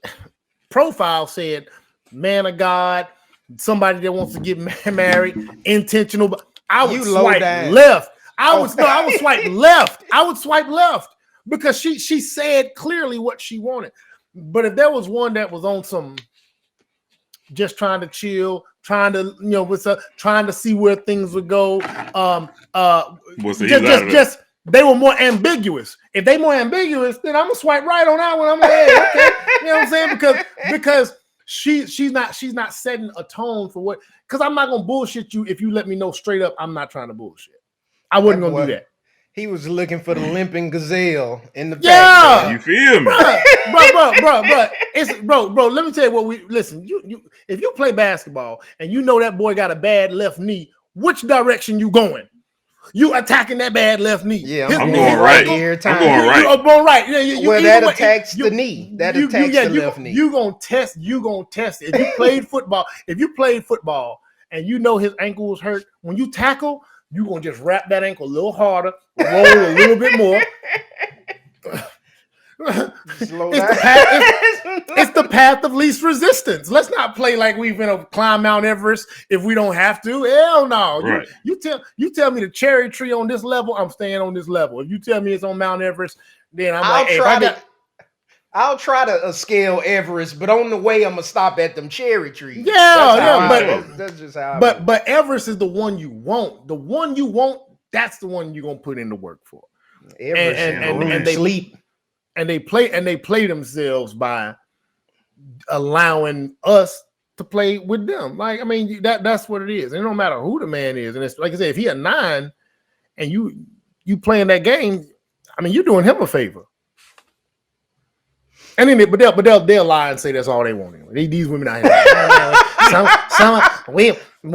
profile said man of God, somebody that wants to get married, intentional, but I would swipe left. I would swipe left. I would swipe left because she said clearly what she wanted. But if there was one that was on some just trying to chill, trying to trying to see where things would go. Just they were more ambiguous. If they more ambiguous, then I'm gonna swipe right on that one. I'm like, hey, okay, you know what I'm saying? Because she's not setting a tone for what. Because I'm not gonna bullshit you if you let me know straight up I'm not trying to bullshit. I wasn't gonna do that. He was looking for the limping gazelle in the back. You feel me, bro? Let me tell you what we listen. You if you play basketball and you know that boy got a bad left knee, which direction you going? You attacking that bad left knee? Yeah, I'm going right. I'm going right. I'm going right. That attacks the knee. That attacks the left knee. You gonna test it. If you played football, and you know his ankle was hurt, when you tackle, you gonna just wrap that ankle a little harder, roll a little bit more. It's the path of least resistance. Let's not play like we're gonna climb Mount Everest if we don't have to. Hell no. Right. You tell me the cherry tree on this level, I'm staying on this level. If you tell me it's on Mount Everest, then I'll try to scale Everest, but on the way I'm gonna stop at them cherry trees. That's just how. But Everest is the one you want. The one you want, that's the one you're gonna put in the work for. Everest and they sleep. And they play themselves by allowing us to play with them. Like, I mean, that's what it is. And it don't matter who the man is. And it's like I said, if he a 9 and you playing that game, I mean, you're doing him a favor. And then they'll lie and say that's all they want anyway. These women out here.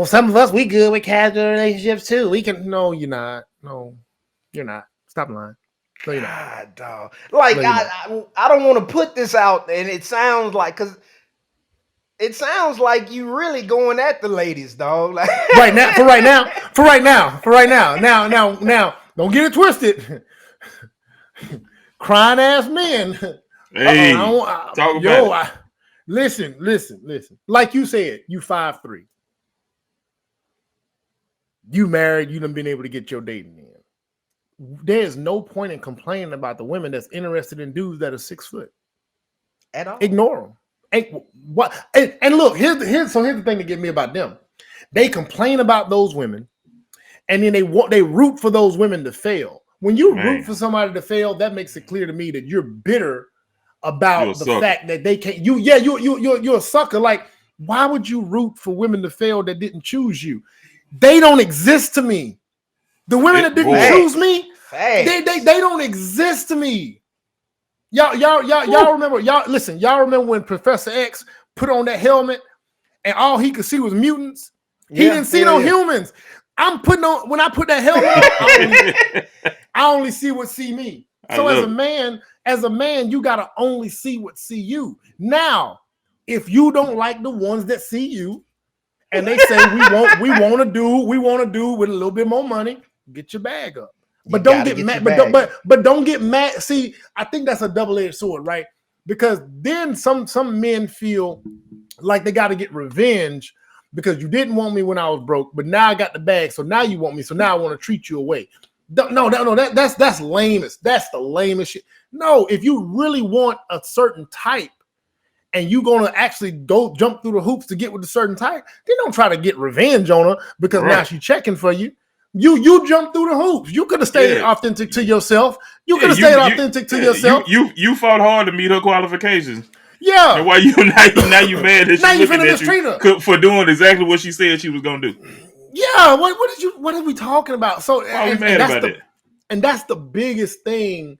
Some of us, we good with casual relationships too. We can. No, you're not. No, you're not. Stop lying. No, you're not. God, dog. Like I don't want to put this out, and it sounds like you really going at the ladies, dog. Like right now. Now, don't get it twisted. Crying ass men. Hey, talk about it. Listen. Like you said, you 5'3". You married, you done been able to get your dating in. There's no point in complaining about the women that's interested in dudes that are 6 foot. At all. Ignore them. And look, here's the thing to get me about them. They complain about those women, and then they root for those women to fail. When you root for somebody to fail, that makes it clear to me that you're bitter about the fact that they can't. You're a sucker. Like, why would you root for women to fail that didn't choose you? They don't exist to me. The women that didn't choose me, they don't exist to me. Y'all remember? Y'all remember when Professor X put on that helmet and all he could see was mutants? He didn't see no humans. When I put that helmet on, I only see what see me. So as a man, you gotta only see what see you. Now, if you don't like the ones that see you, and they say we want to do with a little bit more money, get your bag up. But don't get mad. But don't get mad. See, I think that's a double-edged sword, right? Because then some men feel like they got to get revenge because you didn't want me when I was broke, but now I got the bag, so now you want me, so now I want to treat you away. No, that's lamest. That's the lamest shit. No, if you really want a certain type and you're gonna actually go jump through the hoops to get with a certain type, then don't try to get revenge on her because now she's checking for you. You jump through the hoops. You could have stayed authentic to yourself. You fought hard to meet her qualifications. Yeah. And why you now you mad that she's looking at you for doing exactly what she said she was gonna do? Yeah. What are we talking about? So why are we mad about that? And that's the biggest thing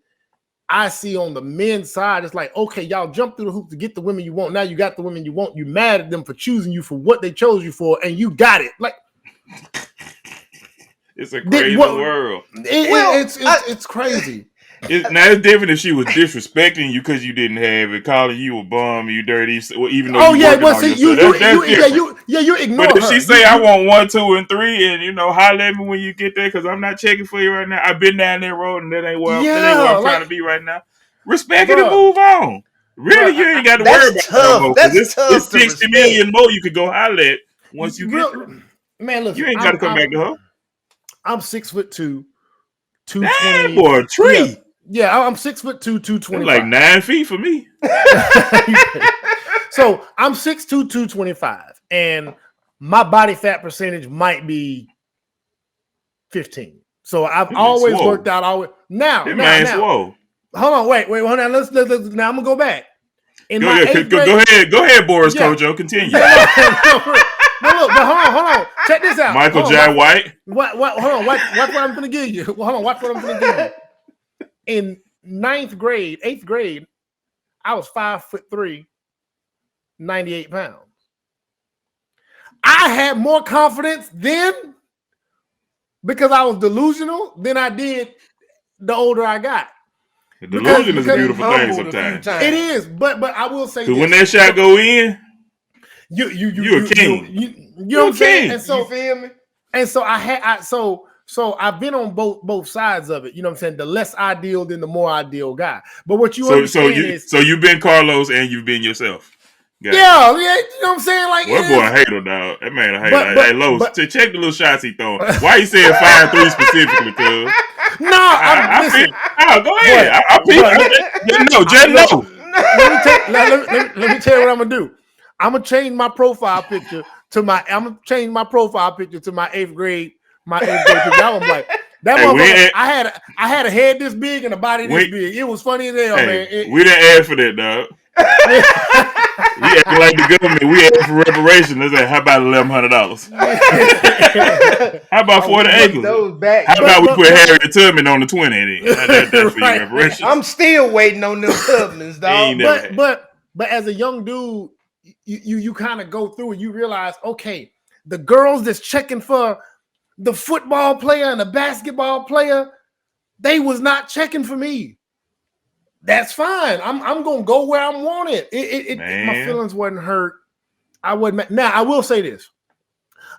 I see on the men's side. It's like, okay, y'all jump through the hoops to get the women you want. Now you got the women you want. You mad at them for choosing you for what they chose you for, and you got it. Like, it's a crazy world. It's crazy. Now it's different if she was disrespecting you because you didn't have it, calling you a bum, you dirty, even though you ignore her. But if her. she say I want 1, 2, and 3, and holler at me when you get there because I'm not checking for you right now. I've been down that road and that ain't where I'm trying to be right now. Respect it and move on. Really, you ain't got to worry about tough. That's tough. It's 60 million more you could go holler at once you get there. Man, look, you ain't got to come back to her. I'm 6'2", 220. Damn, boy, a tree. Yeah, I'm 6'2", 220. Like 9 feet for me. So I'm 6'2", 225, and my body fat percentage might be 15. So I've always worked out. Now. Swole. Hold on, wait, hold on. Let's now I'm gonna go back. Go ahead, Boris Kojo. Continue. No, look, but hold on. Check this out. Michael J. White. Hold on. Watch what I'm gonna give you. Hold on. Watch what I'm gonna give you. In 8th grade, I was 5'3", 98 pounds. I had more confidence then because I was delusional than I did the older I got. The delusion is a beautiful thing sometimes. It is, but I will say this. When that shot go in, you a king. You know what I'm saying? And so, you feel me? And so so I've been on both sides of it. You know what I'm saying? The less ideal than the more ideal guy. But what you understand is you've been Carlos and you've been yourself. Yeah, you know what I'm saying? Like, boy, a hater, dog. That man a hater. Hey, Los, check the little shots he throwing. Why you saying 5'3" specifically, cuz? No, listen. Go ahead. No. Let me tell you what I'm gonna do. I'm gonna change my profile picture to my 8th grade. My 8th grade picture. I'm like, that motherfucker. I had a head this big and a body this big. It was funny as hell, man. We didn't ask for that, dog. We acting like the government. We asked for reparation. Let's say, how about $1,100? How about 40 acres? How about we put Harriet Tubman on the 20? Then? That's for your reparations. I'm still waiting on them Tubmans, dog. But as a young dude, you kind of go through and you realize, okay, the girls that's checking for the football player and the basketball player, they was not checking for me. That's fine. I'm gonna go where I'm wanted. My feelings wasn't hurt. I wasn't. Now I will say this.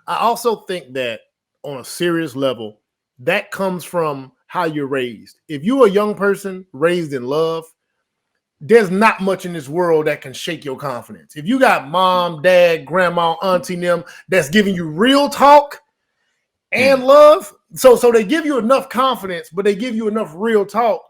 I also think that on a serious level, that comes from how you're raised. If you're a young person raised in love, there's not much in this world that can shake your confidence. If you got mom, dad, grandma, auntie, them that's giving you real talk and love, so they give you enough confidence, but they give you enough real talk.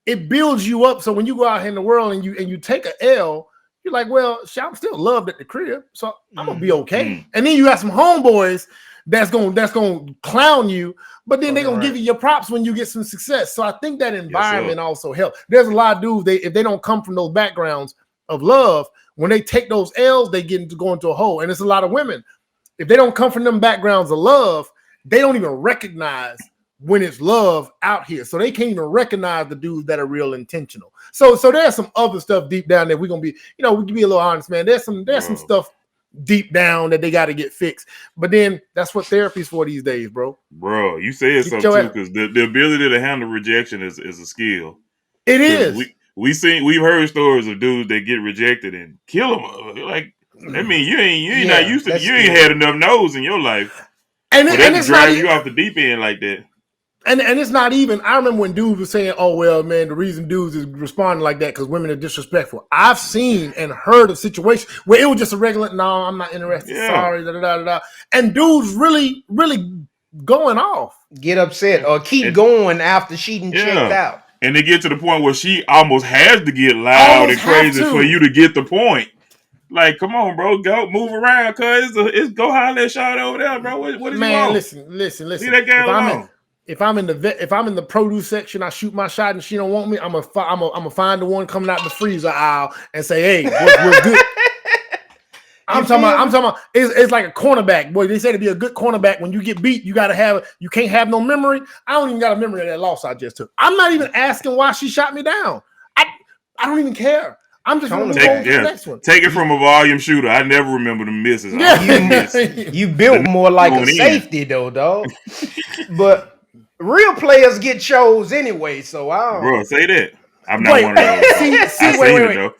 It builds you up. So when you go out here in the world and you take an L, you're like, well, I'm still loved at the crib, so I'm gonna be okay. And then you got some homeboys that's gonna clown you, but then they're gonna give you your props when you get some success. So I think that environment also helps. There's a lot of dudes, if they don't come from those backgrounds of love, when they take those L's, they go into a hole. And it's a lot of women. If they don't come from them backgrounds of love, they don't even recognize when it's love out here. So they can't even recognize the dudes that are real intentional. So there's some other stuff deep down there. We're gonna be, we can be a little honest, man. There's some stuff deep down that they got to get fixed. But then that's what therapy's for these days, bro. Bro, you said something too, because the ability to handle rejection is a skill. It is. We've heard stories of dudes that get rejected and kill them. Like, I mean, you ain't not used to. You ain't had enough no's in your life, and it's drive you off the deep end like that. And it's not even, I remember when dudes were saying, oh, well, man, the reason dudes is responding like that because women are disrespectful. I've seen and heard of situations where it was just a regular, no, I'm not interested, sorry, da-da-da-da-da. And dudes really, really going off. Get upset or keep going after she done checked out. And they get to the point where she almost has to get loud and crazy for you to get the point. Like, come on, bro, go move around, cuz it's go holler that shot over there, bro. What is you want? Man, listen. See that guy alone. If I'm in the produce section, I shoot my shot and she don't want me, I'm gonna find the one coming out the freezer aisle and say, hey, what's good? I'm talking about it's like a cornerback. Boy, they say to be a good cornerback, when you get beat, you can't have no memory. I don't even got a memory of that loss I just took. I'm not even asking why she shot me down. I don't even care. I'm just going to move on to the next one. Take it from a volume shooter. I never remember the misses. You built more like a safety though, dog. But real players get chose anyway, so I don't. Bro, say that. I'm not one of those.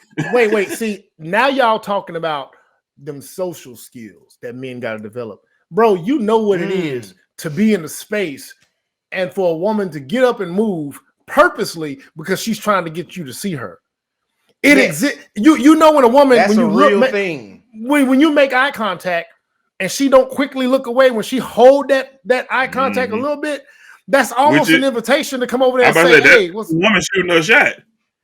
Wait. See, now y'all talking about them social skills that men got to develop. Bro, you know what it is to be in a space and for a woman to get up and move purposely because she's trying to get you to see her. It exists. You know when a woman, that's when you a real thing. When you make eye contact and she don't quickly look away, when she hold that eye contact a little bit, that's almost an invitation to come over there and say, hey, what's the woman shooting her shot?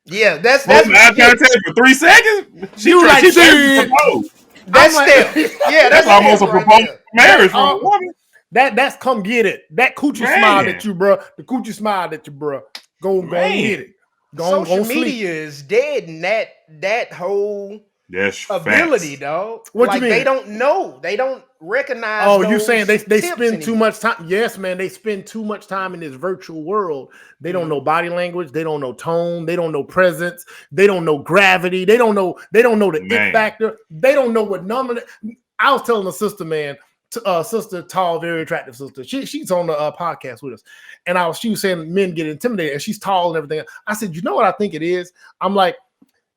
Yeah, that's I'm trying to tell you for 3 seconds. She proposed. That's step. Yeah, that's almost a proposal for marriage from a woman. That's come get it. That coochie smile that you, bro. The coochie smile that you, bro. Go get it. Social media is dead in that whole ability, dog. What you mean? They don't know. They don't recognize. Oh, you saying they spend anymore. too much time? Yes, man. They spend too much time in this virtual world. They don't know body language. They don't know tone. They don't know presence. They don't know gravity. They don't know the it factor. They don't know what number. I was telling a sister, man. Sister, tall, very attractive sister. She's on the podcast with us, and she was saying men get intimidated, and she's tall and everything. I said, you know what I think it is? I'm like,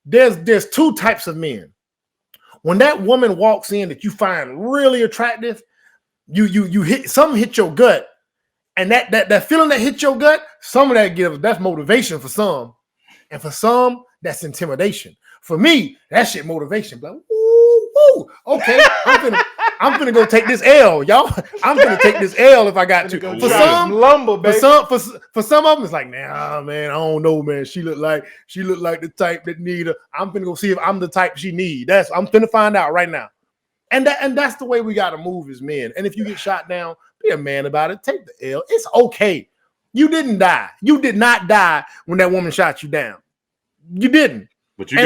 there's two types of men. When that woman walks in that you find really attractive, you hit your gut, and that feeling that hit your gut, some of that that's motivation for some, and for some that's intimidation. For me, that shit motivation. Like, woo, okay, I'm gonna go take this L, y'all. I'm gonna take this L if I got to. For some lumber, baby. For some of them, it's like, nah, man, I don't know, man. She look like the type that need her. I'm gonna go see if I'm the type she need. I'm gonna find out right now. And that's the way we gotta move as men. And if you get shot down, be a man about it. Take the L. It's okay. You didn't die. You did not die when that woman shot you down. You didn't. But you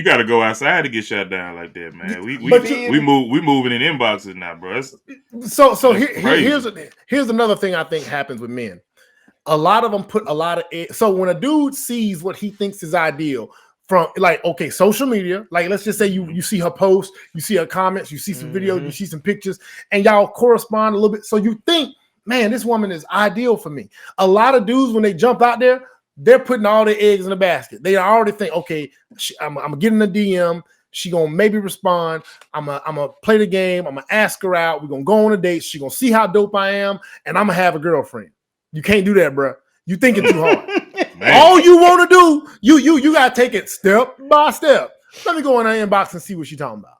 gotta go outside to get shot down like that, man. We moving in inboxes now, bro. Here's another thing I think happens with men. A lot of them put a lot of so when a dude sees what he thinks is ideal from social media, like let's just say you see her post, you see her comments, you see some videos, you see some pictures, and y'all correspond a little bit. So you think, man, this woman is ideal for me. A lot of dudes, when they jump out there, they're putting all their eggs in the basket. They already think, okay, I'm gonna get in the DM. She gonna maybe respond. I'm gonna play the game. I'm gonna ask her out. We're gonna go on a date. She gonna see how dope I am, and I'm gonna have a girlfriend. You can't do that, bro. You thinking too hard. All you want to do, you gotta take it step by step. Let me go in her inbox and see what she's talking about.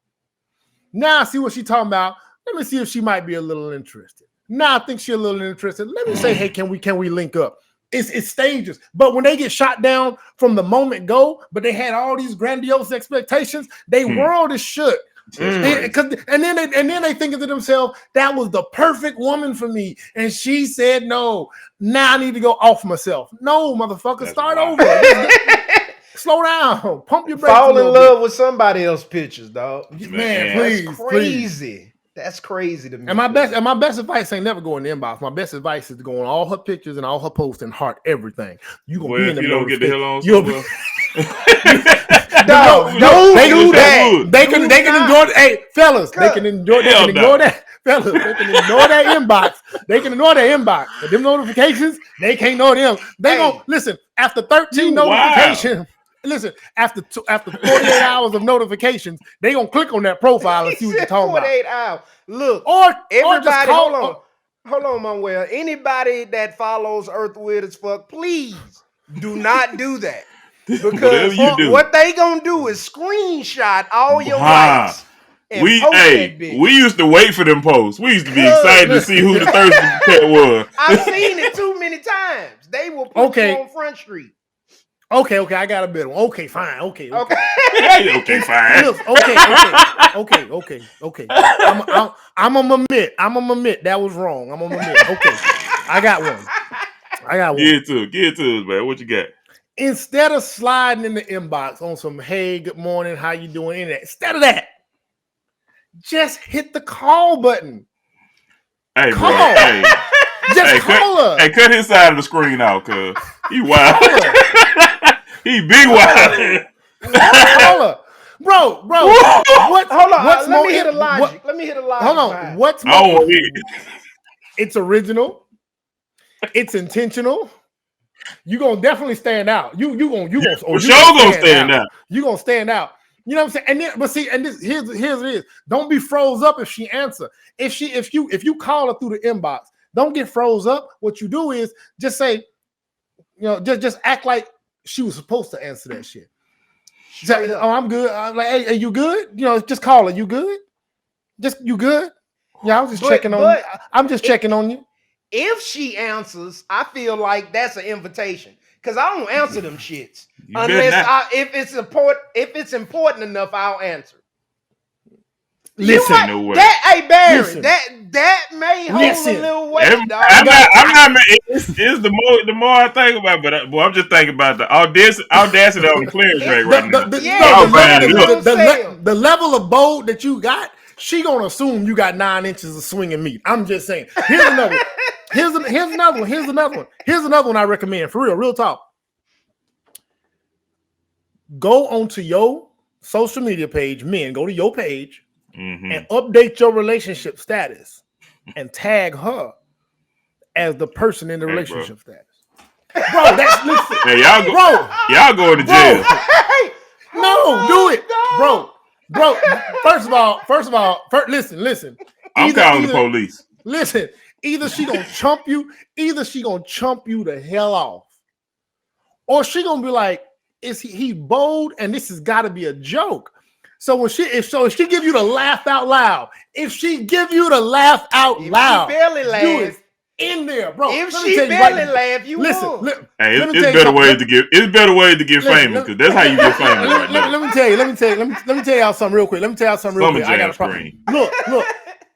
Now I see what she's talking about. Let me see if she might be a little interested. Now I think she's a little interested. Let me say, hey, can we link up? It's stages, but when they get shot down from the moment go, but they had all these grandiose expectations, their world is shook. And then they think to themselves, that was the perfect woman for me, and she said no. Now I need to go off myself. No, motherfucker, start over. Slow down, pump your brakes. Fall in love with somebody else's pictures, dog. Man, please, that's crazy. Please. That's crazy to me. And my best advice ain't never go in the inbox. My best advice is to go on all her pictures and all her posts and heart everything. You gonna be in the don't get the hell on. Don't do that. They can ignore. Hey, fellas, they can ignore that. Fellas, they can ignore that inbox. They can ignore that inbox. But them notifications, they can't know them. They gonna listen after 13 notifications. Listen, after 48 hours of notifications, they gonna click on that profile and see what you're talking 48 hours. Look, or everybody, hold on, Monwell. Anybody that follows Earth Weird as Fuck, please do not do that. Because what they gonna do is screenshot all your likes. We used to wait for them posts. We used to be excited to see who the thirsty cat was. I've seen it too many times. They will put you on Front Street. Okay, I got a better one. Okay, fine. Okay, fine. Okay. I'm gonna admit that was wrong. I'm gonna admit. Okay, I got one. Get to us, man. What you got? Instead of sliding in the inbox on some, hey, good morning, how you doing? Instead of that, just hit the call button. Hey, call. Bro. Hey. Just call her. Hey, cut his side of the screen out, cuz. He wild. He big wild. Call her. Bro. Hold on. Let me hit a logic. Hold on. What's more? It's original. It's intentional. You gonna definitely stand out. You gonna stand out. You gonna stand out. You know what I'm saying? And here's it is. Don't be froze up if she answer. If you call her through the inbox, don't get froze up. What you do is just say, just act like she was supposed to answer that shit. Say, oh, I'm good. I'm like, hey, you good? Just call her. You good? You good? Yeah, I was just checking on you. I'm just checking on you. If she answers, I feel like that's an invitation. because I don't answer them shits You unless if it's important enough, I'll answer. Listen, no way. Hey Barry, Listen. that may hold a little weight, dog. I'm not. It's the more I think about it, but boy, I'm just thinking about the audacity on the clearance rate right now. The level of bold that you got, she gonna assume you got 9 inches of swinging meat. I'm just saying. Here's another one. Here's another one I recommend. For real talk. Go onto your social media page, men. Go to your page. Mm-hmm. And update your relationship status and tag her as the person in the relationship status. Bro, that's listen. Hey, y'all going to jail. No, do it. Bro. First of all, listen. I'm calling the police. Listen, either she gonna chump you the hell off. Or she gonna be like, is he bold and this has got to be a joke. So if she give you the laugh out loud, if she barely laugh, you is in there, bro. If she barely laugh, you listen. Hey, it's better ways to get famous because that's how you get famous right now. Let me tell y'all something real quick. I got a problem. Look.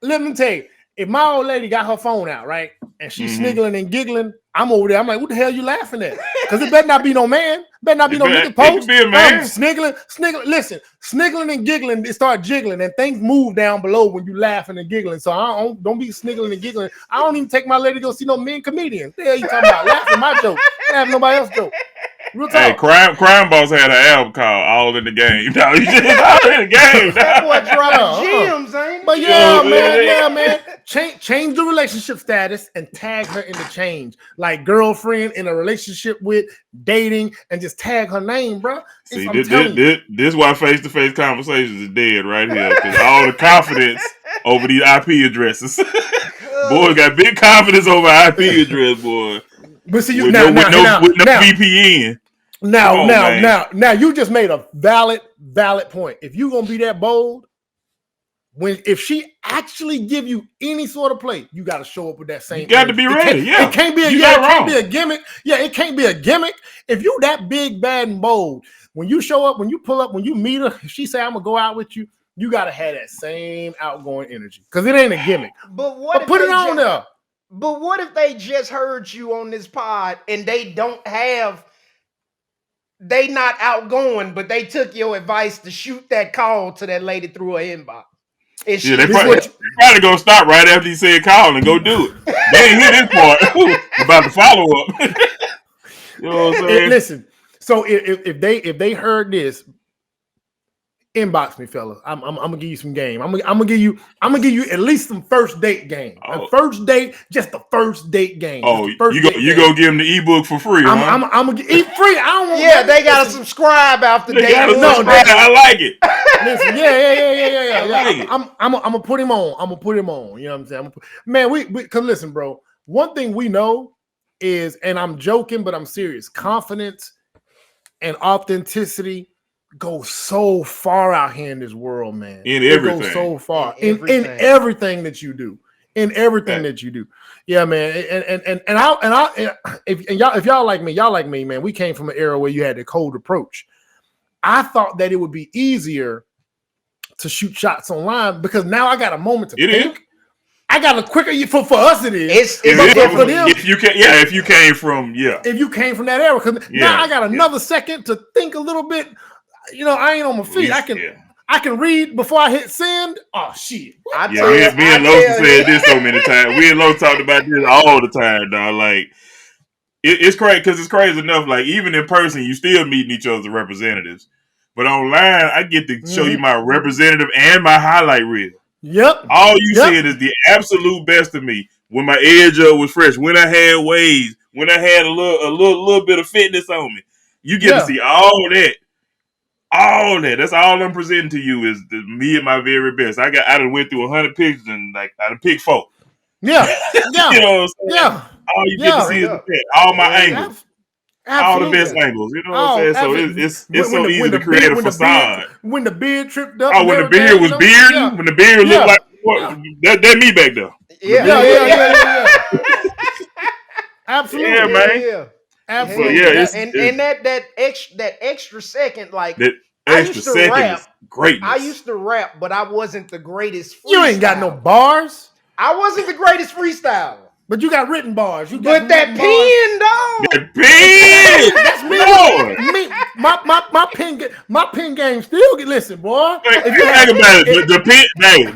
Let me tell you. If my old lady got her phone out, right, and she's sniggling and giggling, I'm over there. I'm like, what the hell you laughing at? Because it better not be no man. Better not be no nigga post. Be a man. Sniggling. Listen, sniggling and giggling, it start jiggling, and things move down below when you laughing and giggling. So don't be sniggling and giggling. I don't even take my lady to go see no men comedians. The hell you talking about? Laughing my joke. Laughing nobody else's joke. Real talk. Hey, Crime Boss had an album called All in the Game. No, he's just all in the game. That boy dropping gems, ain't he? But yeah, man. Change the relationship status and tag her in the change. Like girlfriend in a relationship with, dating, and just tag her name, bro. See, this why face-to-face conversations is dead right here. Because all the confidence over these IP addresses. Boy, got big confidence over IP address, boy. But see, with no VPN. Now, you just made a valid point. If you gonna be that bold, if she actually give you any sort of play, you got to show up with that same. You got to be ready. It can't be a gimmick. Yeah, it can't be a gimmick. If you that big, bad, and bold, when you show up, when you pull up, when you meet her, if she say I'm gonna go out with you, you got to have that same outgoing energy because it ain't a gimmick. But put it on there. But what if they just heard you on this pod and they not outgoing, but they took your advice to shoot that call to that lady through her inbox? They probably gonna stop right after you said call and go do it. They ain't hear this part. About the follow up. You know what I'm saying? Listen, so if they heard this, inbox me, fella. I'm gonna give you some game. I'm gonna give you at least some first date game. First date, just the first date game. Oh, you go give them the ebook for free? I'm gonna eat free. I don't want. Yeah, they gotta subscribe after date. I like it. Listen, yeah. I'm gonna put him on. I'm gonna put him on. You know what I'm saying? Man, we cause listen, bro. One thing we know is, and I'm joking, but I'm serious. Confidence and authenticity go so far out here in this world, man. In everything. It goes so far. In everything that you do. In everything that you do. Yeah, man. If y'all like me, man, we came from an era where you had the cold approach. I thought that it would be easier to shoot shots online because now I got a moment to think. I got a quicker for us. It is. If you came from that era, because now I got another second to think a little bit. You know, I ain't on my feet. I can read before I hit send. Oh shit! Me and Losa said this so many times. We and Losa talked about this all the time, dog. Like it's crazy because it's crazy enough. Like even in person, you still meeting each other's representatives, but online, I get to show you my representative and my highlight reel. Yep. All you said is the absolute best of me. When my edge up was fresh, when I had waves, when I had a little bit of fitness on me, you get to see all that. All that. That's all I'm presenting to you is me at my very best. I done went through 100 pictures and I done picked 4. Yeah. You know what I'm saying? Yeah. All you get to see is the best. All my angles. All the best angles. You know what I'm saying? So it's so easy to create a facade. When the beard tripped up. Oh, when the beard was bearding? When the beard looked like that me back there. Yeah. Absolutely. Yeah, man. Absolutely. And that extra second, like that I extra used to second rap. is greatness. I used to rap, but I wasn't the greatest freestyler. You ain't got no bars. I wasn't the greatest freestyler. But you got written bars. But that pen, dog. That pen, Lord. My pen game still get listen, boy. If you think about it,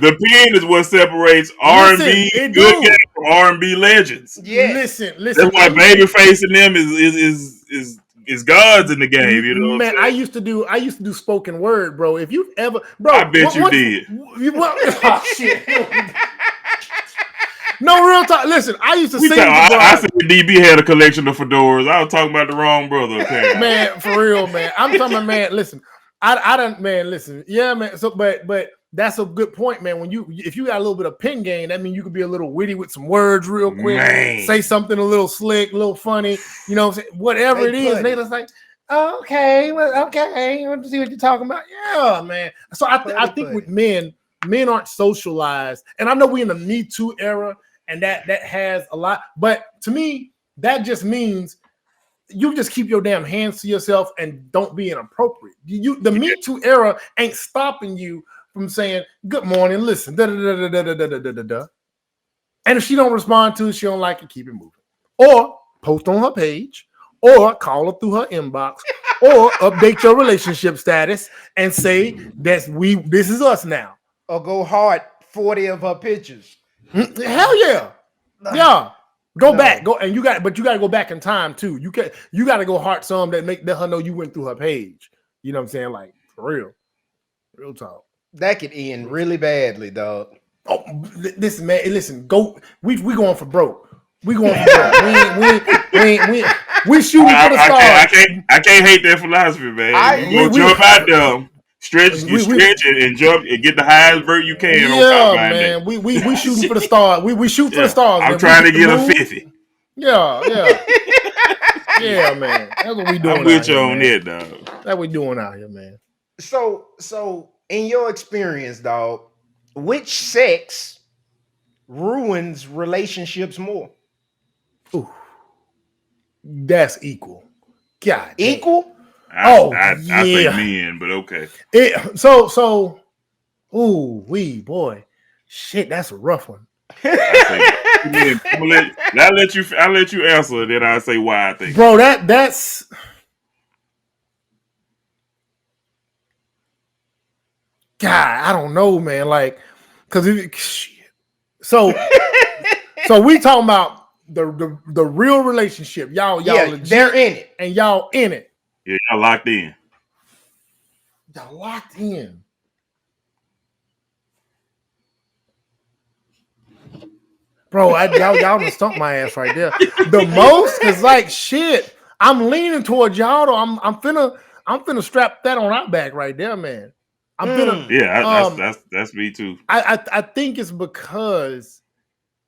the pen is what separates R&B good game from R&B legends. Yes. Listen. That's why Babyface and them is gods in the game. You know, man. I used to do spoken word, bro. If you ever, bro, I bet you did. Oh shit. No, real talk. Listen, I used to sing. I said DB had a collection of fedoras. I was talking about the wrong brother, apparently. Man, for real, man. I'm talking about, man. Listen, I don't, man. Listen, yeah, man. So, but that's a good point, man. If you got a little bit of pen game, that means you could be a little witty with some words real quick, say something a little slick, a little funny. You know what I'm saying? Whatever it is, they just like, oh, okay, well, okay. I want to see what you're talking about. Yeah, man. So I think with men aren't socialized, and I know we're in the Me Too era. And that has a lot, but to me, that just means you just keep your damn hands to yourself and don't be inappropriate. The Me Too era ain't stopping you from saying good morning. Listen, da da da da da da da da da. And if she don't respond to it, she don't like it, keep it moving, or post on her page, or call her through her inbox, or update your relationship status and say that this is us now, or go hard 40 of her pictures. Hell yeah. Go back. And you got to go back in time too. You got to go heart some that let her know you went through her page. You know what I'm saying? Like for real talk. That could end really badly, dog. Oh, listen, man. Listen, go. We going for broke. We going for broke. We shooting for the stars. I can't hate that philosophy, man. You jump out there. Stretch and jump and get the highest vert you can. Yeah, man. We shooting for the stars. We shoot for the stars. I'm trying to get a 50. Yeah. Yeah, man. That's what we doing. I'm with you on that, dog. That's what we doing out here, man. So in your experience, dog, which sex ruins relationships more? Ooh, that's equal. God, equal. I say men, but okay. Boy, shit, that's a rough one. I'll let you answer, then I'll say why I think. Bro, that's God, I don't know, man. Like, so we talking about the real relationship. Y'all legit, they're in it. And y'all in it. Yeah, y'all locked in. Y'all locked in. Bro, y'all done stumped my ass right there. The most is like shit. I'm leaning towards y'all though. I'm finna strap that on our back right there, man. I'm finna. Yeah, that's me too. I think it's because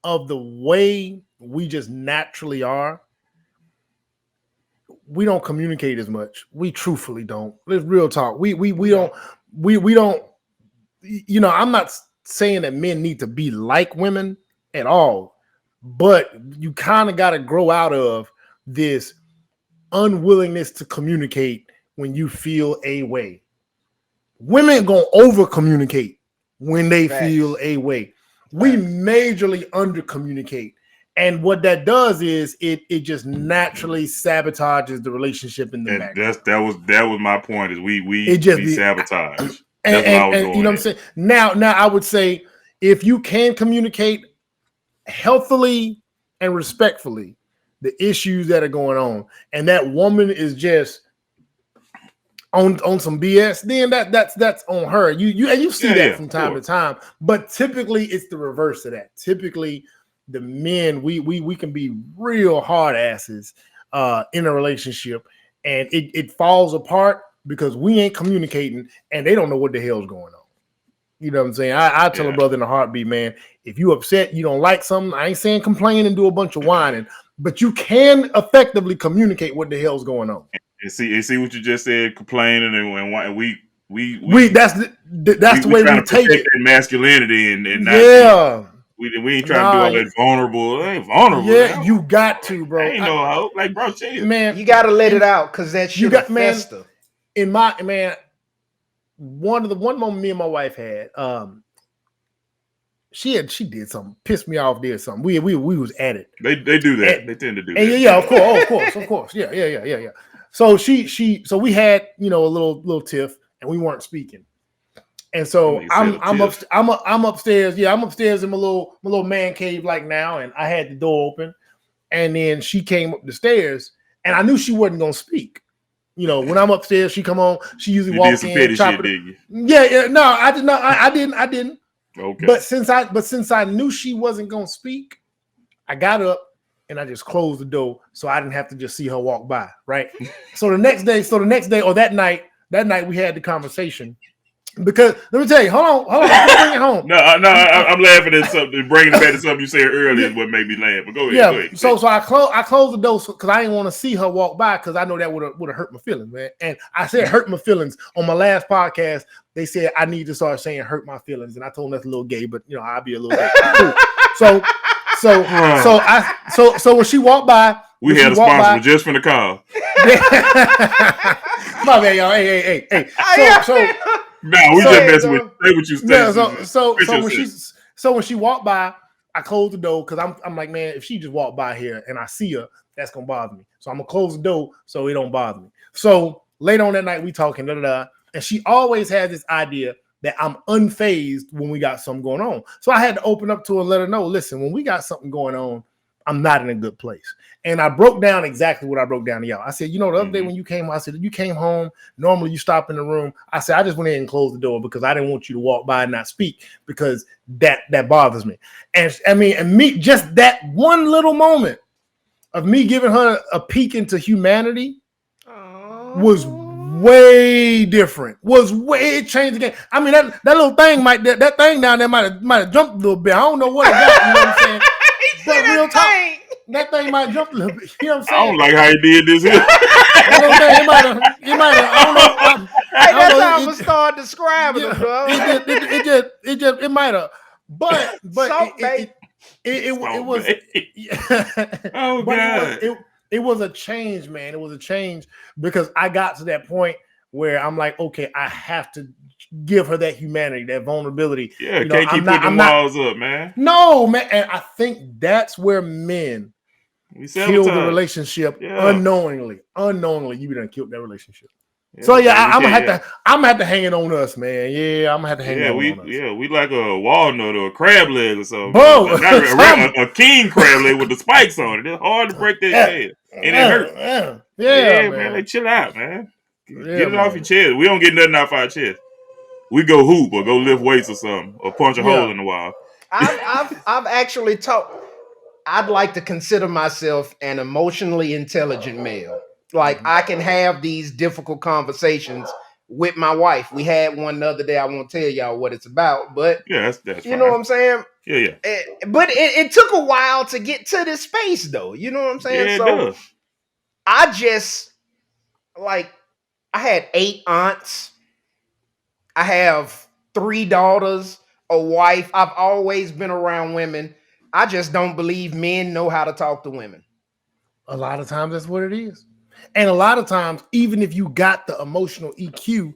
of the way we just naturally are. We don't communicate as much. We truthfully don't. Let's real talk. We don't. You know, I'm not saying that men need to be like women at all, but you kind of got to grow out of this unwillingness to communicate when you feel a way. Women gonna over communicate when they feel a way. We majorly under communicate. And what that does is it just naturally sabotages the relationship in the back. That was my point. Is we sabotage. And you know what I'm saying? Now I would say if you can communicate healthily and respectfully the issues that are going on, and that woman is just on some BS, then that's on her. You see that from time to time, but typically it's the reverse of that. Typically, the men we can be real hard asses in a relationship, and it falls apart because we ain't communicating, and they don't know what the hell's going on. You know what I'm saying? I tell a brother in a heartbeat, man, if you upset, you don't like something, I ain't saying complain and do a bunch of whining, but you can effectively communicate what the hell's going on. And see what you just said, complaining and we that's the way we take it. Masculinity and not We ain't trying to do all that vulnerable. It ain't vulnerable. Yeah, you got to, bro. Ain't no hope. Like, bro, chill. Man, you got to let it out because that shit will fester. In my one moment me and my wife had, she did something, pissed me off, did something. We was at it. They do that. They tend to do that. Yeah, of course. Yeah. So so we had, a little tiff, and we weren't speaking. And so I'm upstairs. Yeah, I'm upstairs in my little man cave like now, and I had the door open, and then she came up the stairs, and I knew she wasn't gonna speak. When I'm upstairs, she come on. She usually walks in, chop it. Did you? Yeah. No, I did not. I didn't. Okay. But since I knew she wasn't gonna speak, I got up and I just closed the door so I didn't have to just see her walk by. Right. So the next day, or that night we had the conversation. Because let me tell you, hold on, bring it home. No, I'm laughing at something. Bringing it back to something you said earlier is what made me laugh. But go ahead. Yeah. Go ahead. So I closed the door because I didn't want to see her walk by because I know that would have hurt my feelings, man. And I said hurt my feelings on my last podcast. They said I need to start saying hurt my feelings, and I told them that's a little gay, but I'll be a little gay. Cool. So when she walked by, we had a sponsor just from the call. My bad, y'all. Hey. No, we just messing with. Say what you said. So when she walked by, I closed the door because I'm like, man, if she just walked by here and I see her, that's gonna bother me. So I'm gonna close the door so it don't bother me. So later on that night, we talking, and she always has this idea that I'm unfazed when we got something going on. So I had to open up to her and let her know, listen, when we got something going on, I'm not in a good place. And I broke down exactly what I broke down to y'all. I said, the other day when you came, I said, you came home, normally you stop in the room. I said, I just went in and closed the door because I didn't want you to walk by and not speak because that bothers me. And me, just that one little moment of me giving her a peek into humanity was way different. It changed the game. I mean, that little thing that thing down there might have jumped a little bit. I don't know what it got, you know what I'm saying? But real talk, that thing might jump a little bit. You know what I'm saying? I don't like how he did this here. It might have. I don't know. That's how I'm gonna start describing it, bro. It might have. But it was. Oh God. It was a change, man. It was a change because I got to that point where I'm like, okay, I have to give her that humanity, that vulnerability. Yeah, can't keep putting the walls up, man. No, man. And I think that's where men kill the relationship unknowingly. Unknowingly, you done killed that relationship. Yeah, so I'm gonna have to hang it on us, man. Yeah, I'm gonna have to hang it on us. Yeah, we like a walnut or a crab leg or something. Bro, a king crab leg with the spikes on it. It's hard to break that head. And it hurt. Yeah, man. Like, chill out, man. Get it off your chest. We don't get nothing off our chest. We go hoop or go lift weights or something or punch a hole in the wall. I've actually talked. I'd like to consider myself an emotionally intelligent male. Like I can have these difficult conversations with my wife. We had one the other day. I won't tell y'all what it's about, but yeah, that's you know what I'm saying? Yeah. But it took a while to get to this space, though. You know what I'm saying? Yeah, so it does. I just I had 8 aunts. I have 3 daughters, a wife. I've always been around women. I just don't believe men know how to talk to women. A lot of times that's what it is. And a lot of times, even if you got the emotional EQ,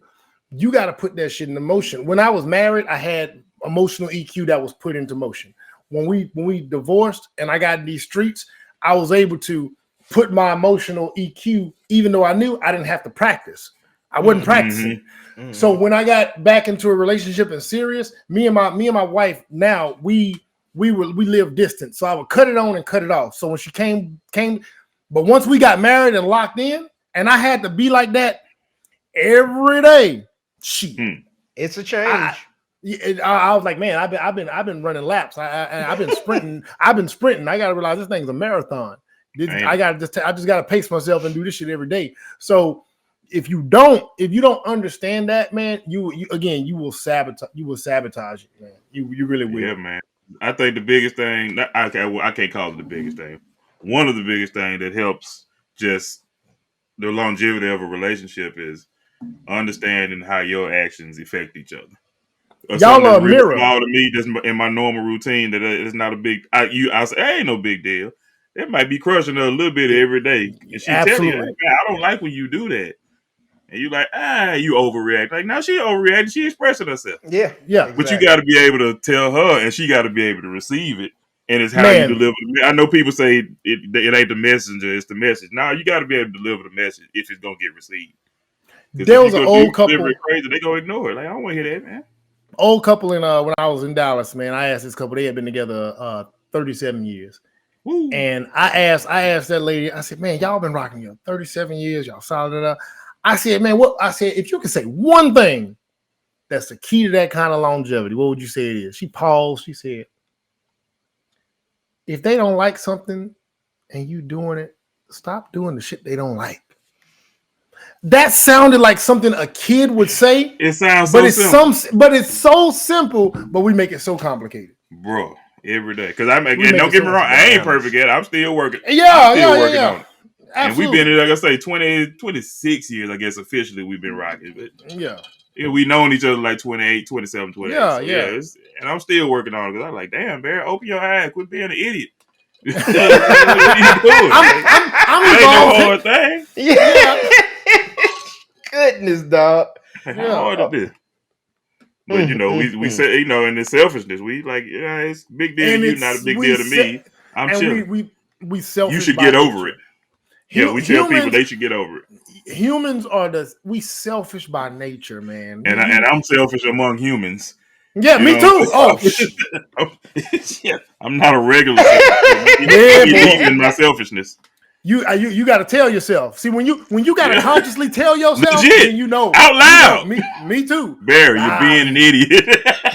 you got to put that shit into motion. When I was married, I had emotional EQ that was put into motion. When we divorced and I got in these streets, I was able to put my emotional EQ, even though I knew I didn't have to practice. I wasn't practicing. Mm-hmm. So when I got back into a relationship and serious, me and my wife now we live distant. So I would cut it on and cut it off. So when she came, but once we got married and locked in, and I had to be like that every day. It's a change. I was like, man, I've been running laps. I've been sprinting. I've been sprinting. I gotta realize this thing's a marathon. I just gotta pace myself and do this shit every day. So if you don't understand that, man, you will sabotage it, man. You really will. Yeah, man. I think the biggest thing I can't call it the biggest thing. One of the biggest things that helps just the longevity of a relationship is understanding how your actions affect each other. or Y'all something are a that's really mirror. small to me, just in my normal routine, that it's not a big. I say, hey, ain't no big deal. It might be crushing her a little bit every day, and she tell you, hey, Absolutely. man, I don't like when you do that, and you like, you overreact. Like now she overreacting, she expressing herself, Yeah. Yeah. but you Exactly. got to be able to tell her, and she got to be able to receive it. And it's how you Man. deliver. I know people say it ain't the messenger, it's the message. Now you got to be able to deliver the message if it's gonna get received. Because There if you was an go old deliver couple. it crazy, they gonna ignore it. Like I don't want to hear that, man. Old couple in when I was in Dallas, man. I asked this couple. They had been together 37 years. Woo. And I asked that lady, I said, man, y'all been rocking you 37 years, y'all solid it up. I said, man, if you could say one thing that's the key to that kind of longevity, what would you say it is? She paused, she said, if they don't like something and you doing it, stop doing the shit they don't like. That sounded like something a kid would say. It sounds but so it's simple. but it's so simple, but we make it so complicated. Bro, every day. Because and make don't it get so me wrong, much I ain't bananas. perfect yet. I'm still working. Yeah, I'm still yeah, working yeah. on it. And we've Absolutely. been, like I say, 26 years, I guess, officially we've been rocking. But Yeah. we known each other like 28, 27, 28. Yeah, So yeah. and I'm still working on it because I'm like, damn, Barry, open your eyes, quit being an idiot. What are you doing? I'm It ain't no involved. hard thing. Yeah. Goodness, dog. How Yeah. hard is this? But we say, in the selfishness, we like, it's a big deal to And you, not a big deal to me. I'm chilling. we You selfish should by get over nature. it. Yeah, we tell people Humans they should get over it. humans are we selfish by nature, man. And I'm selfish among humans. Yeah, You me know too. what I'm saying? I'm not a regular selfish. Yeah, I believe boy. in my selfishness. You got to tell yourself. See, when you got to consciously tell yourself, Legit. then you know. Out loud. Me too. Barry, you're being an idiot.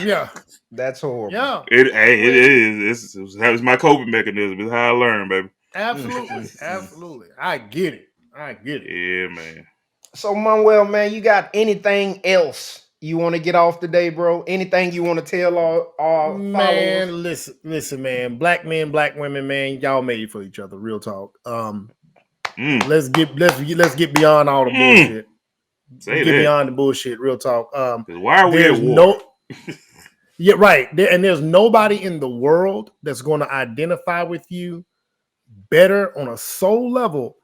Yeah. That's horrible. Yeah. It is. It's my coping mechanism. It's how I learn, baby. Absolutely. I get it. Yeah, man. So, Monwell, man, you got anything else you want to get off today, bro? Anything you want to tell our followers? Man, listen, man. Black men, black women, man, y'all made for each other. Real talk. Let's get beyond all the bullshit. Say Get that. beyond the bullshit. Real talk. Why are we at war? Yeah, right. And there's nobody in the world that's going to identify with you better on a soul level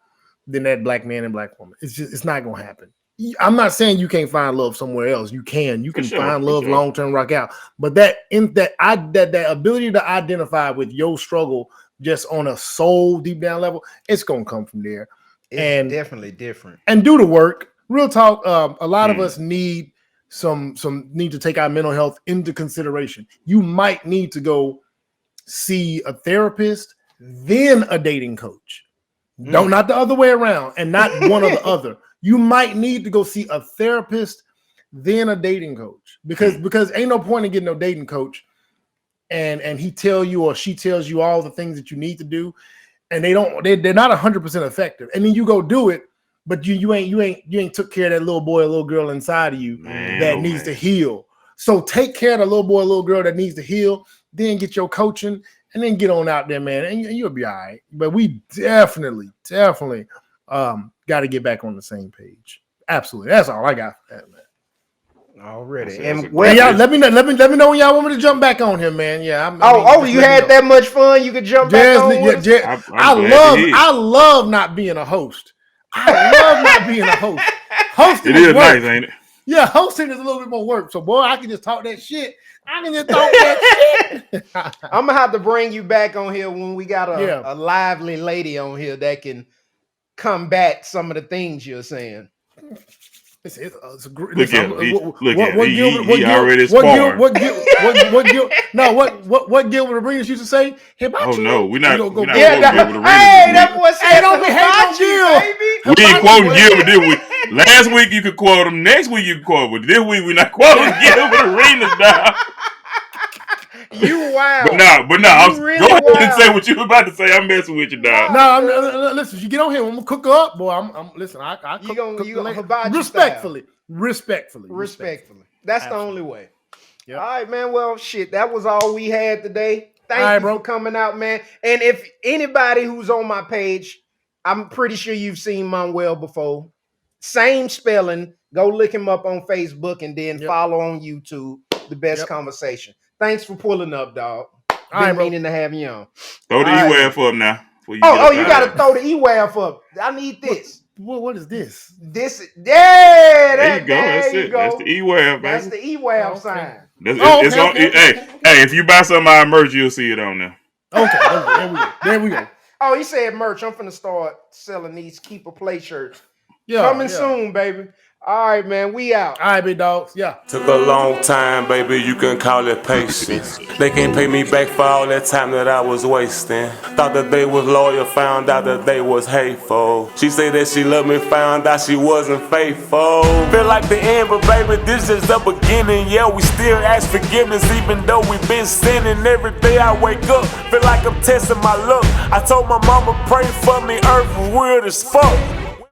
than that black man and black woman. It's not going to happen. I'm not saying you can't find love somewhere else. You can find love long term, rock out. But that ability to identify with your struggle just on a soul deep down level, it's gonna come from there. It's definitely different. And do the work. Real talk. A lot of us need need to take our mental health into consideration. You might need to go see a therapist, then a dating coach. Don't not the other way around, and not one or the other. You might need to go see a therapist, then a dating coach, because ain't no point in getting no dating coach, and he tell you or she tells you all the things that you need to do, and they're not 100% effective, and then you go do it, but you ain't took care of that little boy or little girl inside of you that needs to heal. So take care of the little boy or little girl that needs to heal, then get your coaching. And then get on out there, man, and you'll be all right. But we definitely got to get back on the same page. Absolutely, that's all I got for that, man. Already. And y'all, let me know when y'all want me to jump back on here, man. Yeah. You had that much fun? You could jump back on with us? I love not being a host. I love not being a host. Hosting it is work. nice, ain't it? Yeah, hosting is a little bit more work. So, boy, I can just talk that shit. I can just talk that shit. I'm gonna have to bring you back on here when we got a lively lady on here that can combat some of the things you're saying. Look at him. He already sparring. What Gilbert Arenas used to say? We're not quoting Gilbert Arenas. Hey, that boy said, don't be hating on Gil. We ain't quoting Gilbert, did we? Last week you could quote him. Next week you could quote him. This week we're not quoting Gilbert Arenas now. You wild. But no, really go ahead and say what you were about to say. I'm messing with you, dog. No, listen, you get on here, I'm gonna cook her up, boy. Listen, I cook, you gonna respectfully. That's the only way. Yep. All right, man. Well, shit, that was all we had today. Thank you for coming out, man. And if anybody who's on my page, I'm pretty sure you've seen Monwell before. Same spelling. Go look him up on Facebook and then follow on YouTube. the best conversation. Thanks for pulling up, dog. Been meaning to have you on. Throw the E-Wave up now. You gotta throw the E-Wave up. I need this. What is this? There you go. That's it. That's the E-Wave, baby. That's the E-Wave sign. Hey, if you buy some of my merch, you'll see it on there. Okay, there we go. Oh, he said merch. I'm finna start selling these Keep a Play shirts. Coming soon, baby. All right, man. We out. All right, big dogs. Yeah. Took a long time, baby, you can call it patience. They can't pay me back for all that time that I was wasting. Thought that they was loyal, found out that they was hateful. She said that she loved me, found out she wasn't faithful. Feel like the end, but baby, this is the beginning. Yeah, we still ask forgiveness, even though we been sinning. Every day I wake up, feel like I'm testing my luck. I told my mama, pray for me, earth was weird as fuck.